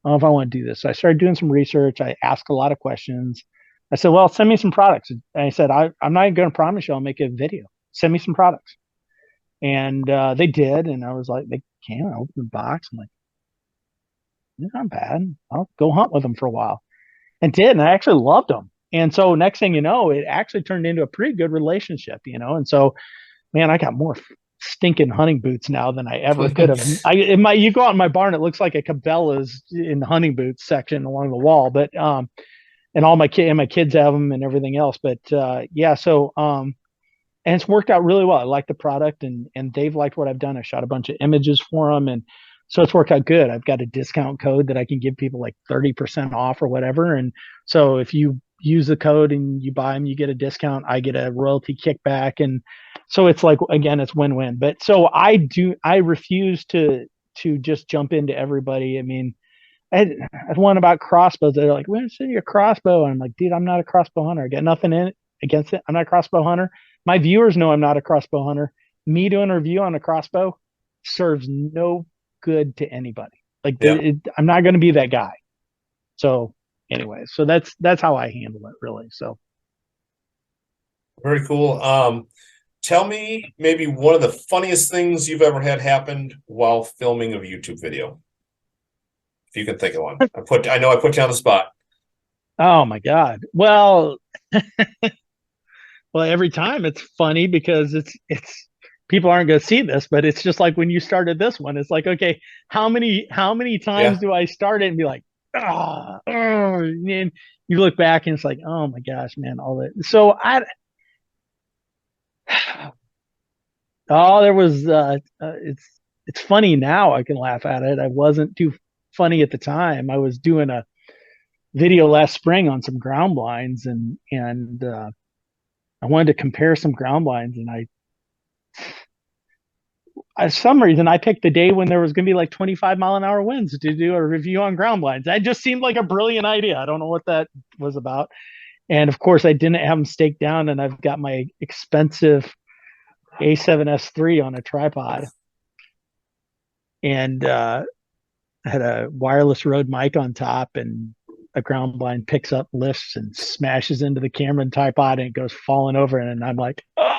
Speaker 2: don't know if I want to do this. So I started doing some research. I asked a lot of questions. I said, well, send me some products. And I said, I'm not going to promise you I'll make a video. Send me some products. And they did. And I was like, they came. I opened the box. I'm like, they're not bad. I'll go hunt with them for a while. And did. And I actually loved them. And so next thing you know, it actually turned into a pretty good relationship, And so, man, I got more stinking hunting boots now than I ever could have. You go out in my barn, it looks like a Cabela's in the hunting boots section along the wall, but and all my kids have them and everything else. But yeah, so and it's worked out really well. I like the product and they've liked what I've done. I shot a bunch of images for them, and So it's worked out good. I've got a discount code that I can give people like 30% off or whatever. And so if you use the code and you buy them, you get a discount. I get a royalty kickback. And so it's like, again, it's win-win. But so I refuse to just jump into everybody. I mean, I one about crossbows. They're like, "Where's your crossbow?" And I'm like, "Dude, I'm not a crossbow hunter. I got nothing in it against it. I'm not a crossbow hunter. My viewers know I'm not a crossbow hunter. Me doing a review on a crossbow serves no good to anybody. Like,
Speaker 3: Yeah.
Speaker 2: I'm not going to be that guy." So, anyway, so that's how I handle it, really. So,
Speaker 3: Very cool. Tell me maybe one of the funniest things you've ever had happened while filming a YouTube video. If you can think of one. I know I put you on the spot.
Speaker 2: oh my God. Well, every time it's funny because it's people aren't going to see this, but it's just like when you started this one, it's like, okay, how many times do I start it and be like, and you look back and it's like, oh my gosh, man, all that. So there was, it's funny now. I can laugh at it. I wasn't too funny at the time. I was doing a video last spring on some ground blinds and I wanted to compare some ground blinds, and for some reason I picked the day when there was going to be like 25-mile-an-hour winds to do a review on ground blinds. That just seemed like a brilliant idea. I don't know what that was about. And of course I didn't have them staked down, and I've got my expensive A7S III on a tripod, and I had a wireless Rode mic on top, and a ground blind picks up, lifts, and smashes into the camera and tripod, and it goes falling over. And I'm like, oh!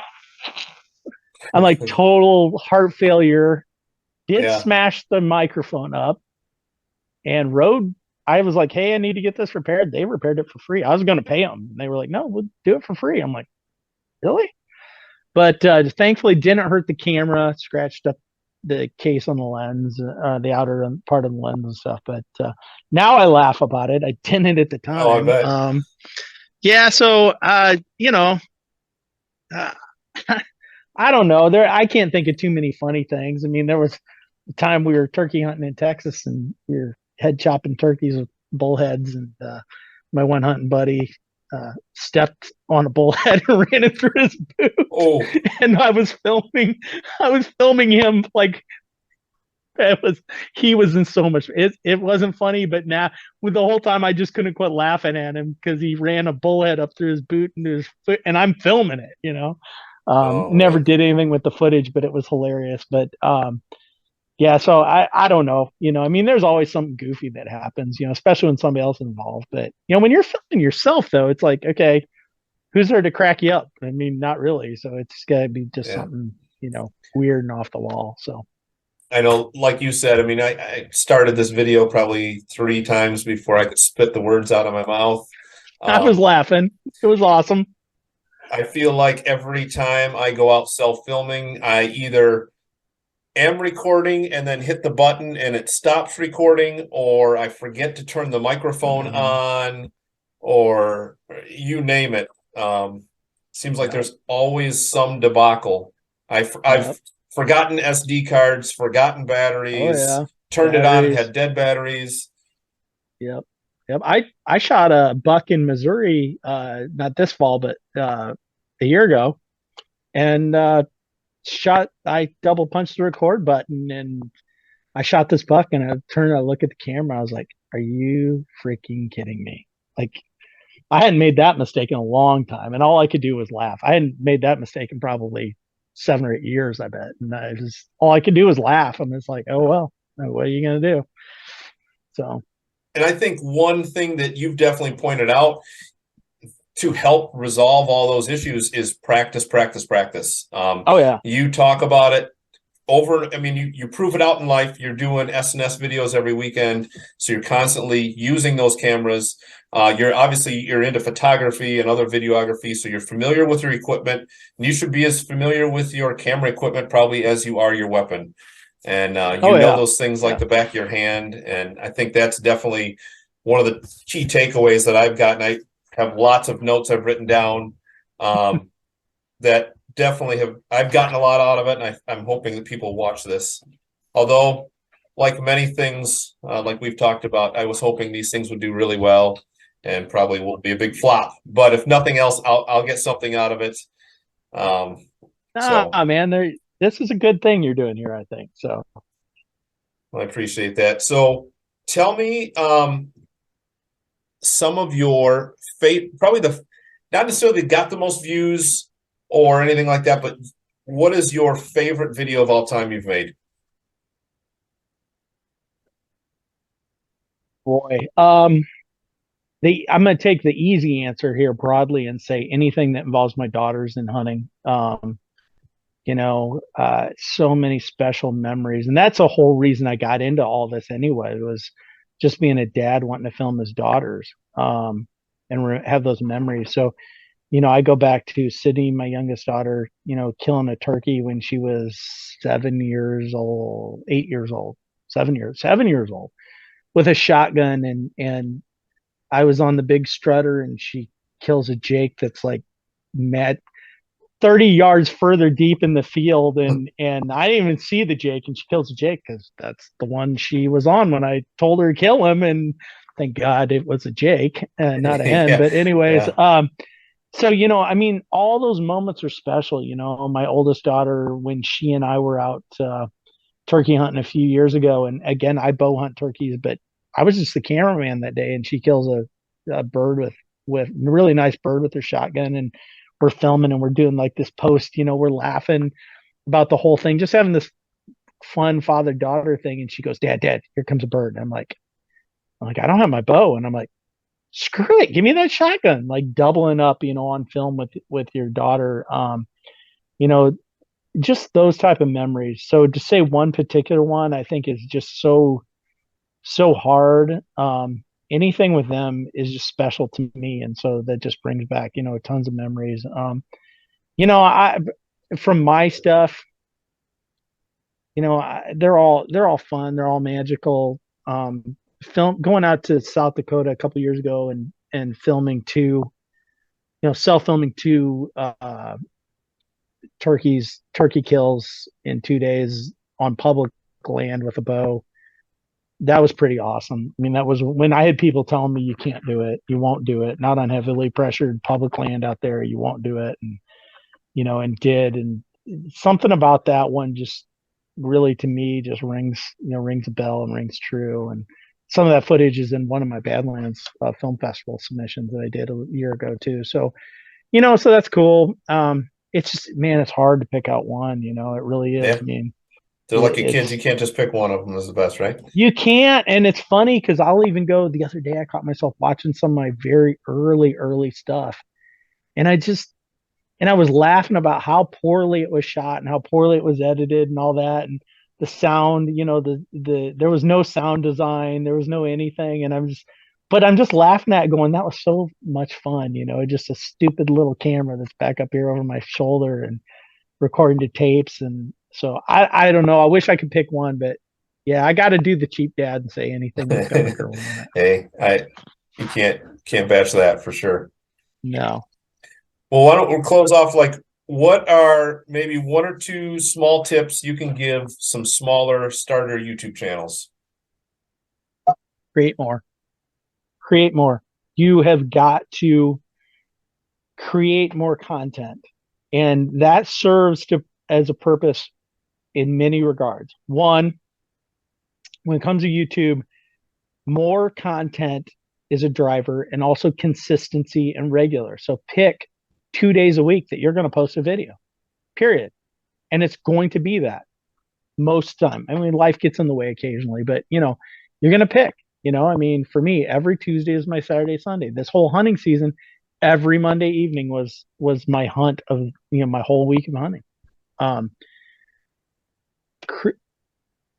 Speaker 2: I'm like total heart failure. Did smash the microphone up, and Rode. I was like, hey, I need to get this repaired. They repaired it for free. I was going to pay them. They were like, no, we'll do it for free. I'm like, really? But thankfully didn't hurt the camera, scratched up the case on the lens, the outer part of the lens and stuff. But now I laugh about it. I didn't at the time.
Speaker 3: Oh, I bet.
Speaker 2: Yeah. So, I don't know. I can't think of too many funny things. I mean, there was a time we were turkey hunting in Texas, and we were head chopping turkeys with bullheads, and my one hunting buddy stepped on a bullhead and ran it through his boot.
Speaker 3: Oh.
Speaker 2: And I was filming him like he was in so much. It wasn't funny, but now with the whole time I just couldn't quit laughing at him because he ran a bullhead up through his boot and his foot, and I'm filming it. Never did anything with the footage, but it was hilarious. But yeah, so I don't know. I mean, there's always something goofy that happens, especially when somebody else is involved. But when you're filming yourself, though, it's like, okay, who's there to crack you up? I mean, not really. So it's got to be just something, weird and off the wall. So
Speaker 3: I know, like you said, I mean, I started this video probably 3 times before I could spit the words out of my mouth.
Speaker 2: I was laughing. It was awesome.
Speaker 3: I feel like every time I go out self-filming, I either am recording and then hit the button and it stops recording, or I forget to turn the microphone on, or you name it. Seems like there's always some debacle. I've forgotten SD cards, forgotten batteries, turned it on and had dead batteries.
Speaker 2: Yep. I shot a buck in Missouri, not this fall, but a year ago, and I double punched the record button, and I shot this buck, and I turned and I look at the camera. I was like, are you freaking kidding me? Like, I hadn't made that mistake in a long time, and all I could do was laugh. I hadn't made that mistake in probably 7 or 8 years, I bet. And all I could do was laugh. I'm just like, oh, well, what are you going to do? So.
Speaker 3: And I think one thing that you've definitely pointed out to help resolve all those issues is practice. You talk about it over. I mean, you prove it out in life. You're doing S&S videos every weekend, so you're constantly using those cameras. You're into photography and other videography, so you're familiar with your equipment. And you should be as familiar with your camera equipment probably as you are your weapon. And know those things like the back of your hand. And I think that's definitely one of the key takeaways that I've gotten. I have lots of notes I've written down that definitely I've gotten a lot out of it. And I'm hoping that people watch this. Although, like many things, like we've talked about, I was hoping these things would do really well and probably will be a big flop. But if nothing else, I'll get something out of it. So
Speaker 2: Man, this is a good thing you're doing here, I think. So
Speaker 3: I appreciate that. So tell me, some of your probably not necessarily got the most views or anything like that, but what is your favorite video of all time you've made?
Speaker 2: boy, I'm going to take the easy answer here broadly and say anything that involves my daughters in hunting. So many special memories, and that's a whole reason I got into all this anyway. It was just being a dad wanting to film his daughters, and have those memories. So, I go back to Sydney, my youngest daughter, killing a turkey when she was 7 years old, 8 years old, 7 years old with a shotgun. And I was on the big strutter and she kills a Jake that's like mad 30 yards further deep in the field. And I didn't even see the Jake, and she kills a Jake because that's the one she was on when I told her to kill him. And thank God it was a Jake, not a hen.
Speaker 3: Yeah,
Speaker 2: But anyways,
Speaker 3: yeah.
Speaker 2: so, all those moments are special. My oldest daughter, when she and I were out turkey hunting a few years ago, and again, I bow hunt turkeys, but I was just the cameraman that day, and she kills a bird with a really nice bird with her shotgun, and we're filming and we're doing like this post, we're laughing about the whole thing, just having this fun father-daughter thing. And she goes, Dad, here comes a bird. And I'm like, I don't have my bow. And I'm like, screw it, give me that shotgun. Like doubling up, on film with your daughter. You know, just those type of memories. So to say one particular one, I think is just so hard. Anything with them is just special to me, and so that just brings back tons of memories. I from my stuff, they're all fun, they're all magical. Film going out to South Dakota a couple years ago and filming self filming two turkey kills in 2 days on public land with a bow. That was pretty awesome. I mean, that was when I had people telling me you can't do it, you won't do it, not on heavily pressured public land out there, you won't do it. And did. And something about that one just really, to me, just rings a bell and rings true. And some of that footage is in one of my Badlands Film Festival submissions that I did a year ago too. So, so that's cool. It's just, man, it's hard to pick out one, it really is.
Speaker 3: Yeah.
Speaker 2: I mean,
Speaker 3: They're lucky kids. You can't just pick one of them as the best, right?
Speaker 2: you can't. And it's funny because I'll even go the other day, I caught myself watching some of my very early stuff. And I was laughing about how poorly it was shot and how poorly it was edited and all that. And the sound, there was no sound design, there was no anything. And I'm just laughing at it going, that was so much fun, just a stupid little camera that's back up here over my shoulder and recording to tapes. And so I don't know. I wish I could pick one, but yeah, I got to do the cheap dad and say anything that's got a girl in it.
Speaker 3: Hey, you can't bash that for sure.
Speaker 2: No.
Speaker 3: Well, why don't we close off like what are maybe one or two small tips you can give some smaller starter YouTube channels?
Speaker 2: Create more. You have got to create more content, and that serves as a purpose in many regards. One, when it comes to YouTube, more content is a driver, and also consistency and regular. So pick 2 days a week that you're going to post a video, period. And it's going to be that most time. I mean, life gets in the way occasionally, but you're going to pick. I mean, for me, every Tuesday is my Saturday, Sunday. This whole hunting season, every Monday evening was my hunt of my whole week of hunting.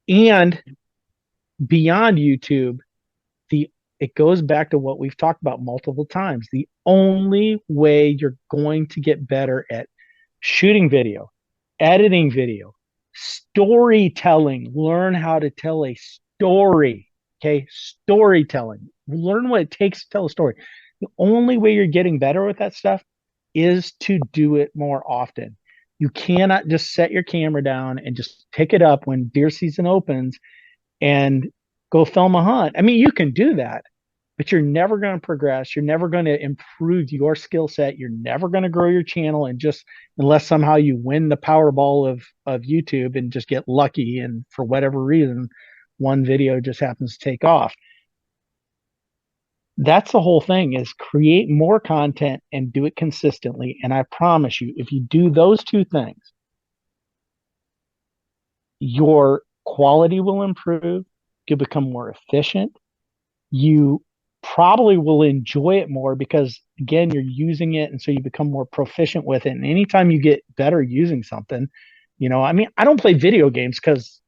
Speaker 2: And beyond YouTube, it goes back to what we've talked about multiple times. The only way you're going to get better at shooting video, editing video, storytelling, learn how to tell a story. Okay. Storytelling. Learn what it takes to tell a story. The only way you're getting better with that stuff is to do it more often. You cannot just set your camera down and just pick it up when deer season opens and go film a hunt. I mean, you can do that, but you're never going to progress. You're never going to improve your skill set. You're never going to grow your channel, and just unless somehow you win the Powerball of YouTube and just get lucky, and for whatever reason, one video just happens to take off. That's the whole thing, is create more content and do it consistently. And I promise you, if you do those two things, your quality will improve. You'll become more efficient. You probably will enjoy it more because, again, you're using it. And so you become more proficient with it. And anytime you get better using something, I mean, I don't play video games because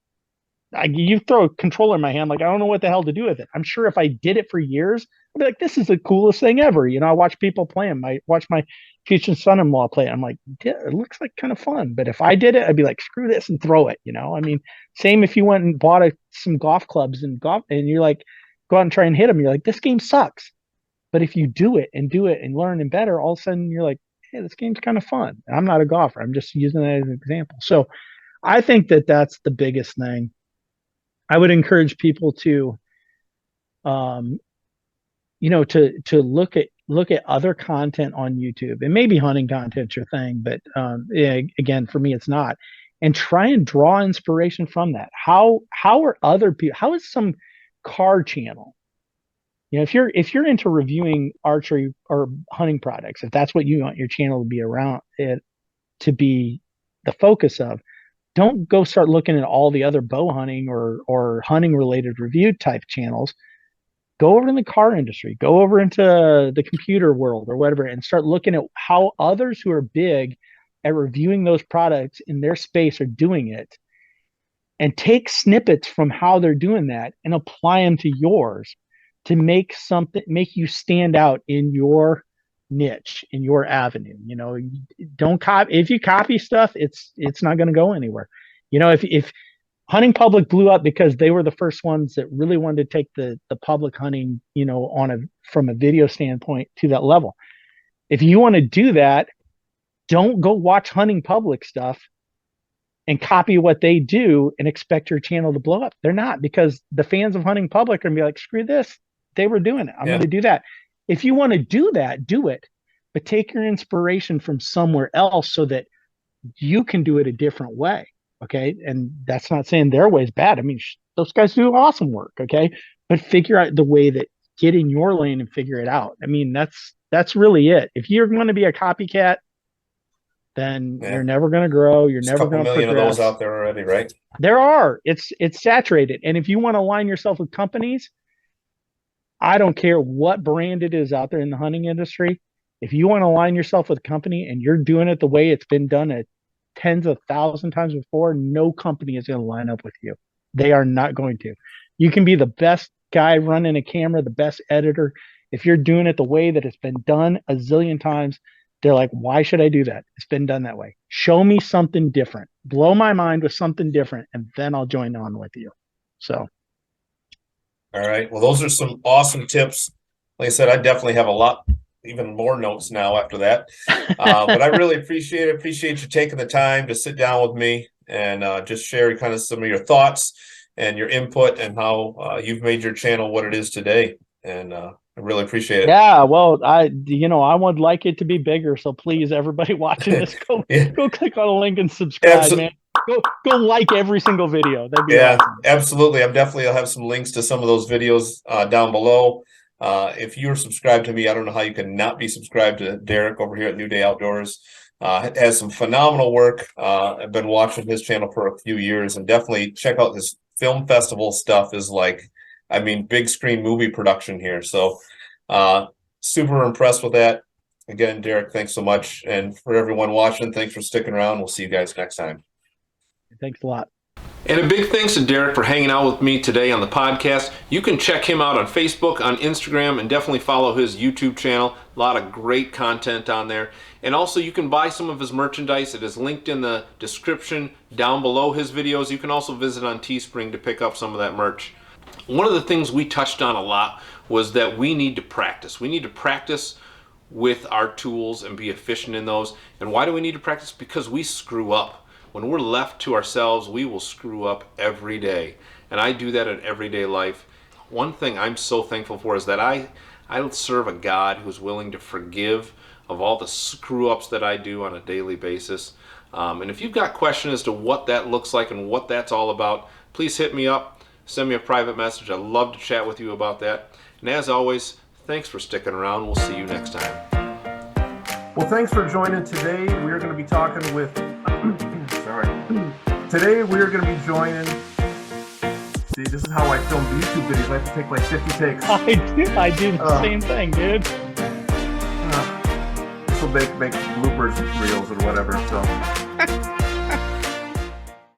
Speaker 2: you throw a controller in my hand, like, I don't know what the hell to do with it. I'm sure if I did it for years, I'd be like, this is the coolest thing ever. I watch people play them. I watch my future son-in-law play it. I'm like, yeah, it looks like kind of fun. But if I did it, I'd be like, screw this and throw it. I mean, same if you went and bought some golf clubs and you're like, go out and try and hit them. You're like, this game sucks. But if you do it and learn and better, all of a sudden you're like, hey, this game's kind of fun. And I'm not a golfer. I'm just using that as an example. So I think that that's the biggest thing. I would encourage people to, to look at other content on YouTube, and maybe hunting content's your thing, but yeah, again, for me, it's not. And try and draw inspiration from that. How are other people? How is some car channel? If you're into reviewing archery or hunting products, if that's what you want your channel to be around it to be the focus of, don't go start looking at all the other bow hunting or hunting related review type channels. Go over in the car industry, go over into the computer world or whatever, and start looking at how others who are big at reviewing those products in their space are doing it, and take snippets from how they're doing that and apply them to yours to make you stand out in your niche, in your avenue. Don't copy. If you copy stuff, it's not going to go anywhere. If hunting public blew up because they were the first ones that really wanted to take the public hunting, from a video standpoint to that level. If you want to do that, don't go watch hunting public stuff and copy what they do and expect your channel to blow up. They're not, because the fans of hunting public are going to be like, screw this. They were doing it. I'm going to do that. If you want to do that, do it, but take your inspiration from somewhere else so that you can do it a different way. Okay. And that's not saying their way is bad. I mean, those guys do awesome work. Okay. But figure out the way that get in your lane and figure it out. I mean, that's really it. If you're going to be a copycat, then you're never going to grow. You're never going to progress.
Speaker 3: There's a couple million of those out there already, right?
Speaker 2: There are. It's saturated. And if you want to align yourself with companies, I don't care what brand it is out there in the hunting industry. If you want to align yourself with a company and you're doing it the way it's been done at tens of thousands times before, no company is going to line up with you. They are not going to. You can be the best guy running a camera, the best editor. If you're doing it the way that it's been done a zillion times, they're like, why should I do that? It's been done that way. Show me something different. Blow my mind with something different, and then I'll join on with you. So.
Speaker 3: All right. Well, those are some awesome tips. Like I said, I definitely have a lot, even more notes now after that. But I really appreciate it. Appreciate you taking the time to sit down with me and just share kind of some of your thoughts and your input and how you've made your channel what it is today. And I really appreciate it.
Speaker 2: Yeah, well, I would like it to be bigger. So please, everybody watching this, go click on a link and subscribe, man. Go like every single video. That'd be awesome.
Speaker 3: Absolutely. I'll have some links to some of those videos down below. If you're subscribed to me, I don't know how you can not be subscribed to Derek over here at New Day Outdoors. It has some phenomenal work. I've been watching his channel for a few years, and definitely check out his film festival stuff. Is like, I mean, big screen movie production here. So super impressed with that. Again, Derek, thanks so much. And for everyone watching, thanks for sticking around. We'll see you guys next time.
Speaker 2: Thanks a lot.
Speaker 4: And a big thanks to Derek for hanging out with me today on the podcast. You can check him out on Facebook, on Instagram, and definitely follow his YouTube channel. A lot of great content on there. And also you can buy some of his merchandise. It is linked in the description down below his videos. You can also visit on Teespring to pick up some of that merch. One of the things we touched on a lot was that we need to practice. We need to practice with our tools and be efficient in those. And why do we need to practice? Because we screw up. When we're left to ourselves, we will screw up every day. and I do that in everyday life. One thing I'm so thankful for is that I serve a God who's willing to forgive of all the screw ups that I do on a daily basis. And if you've got questions as to what that looks like and what that's all about, please hit me up, send me a private message. I'd love to chat with you about that. And as always, thanks for sticking around. We'll see you next time.
Speaker 1: Well, thanks for joining today. We're going to be talking with, Today we're going to be joining, see, this is how I film YouTube videos. I have to take like 50 takes.
Speaker 2: I do the same thing, dude.
Speaker 1: This will make bloopers reels or whatever, so.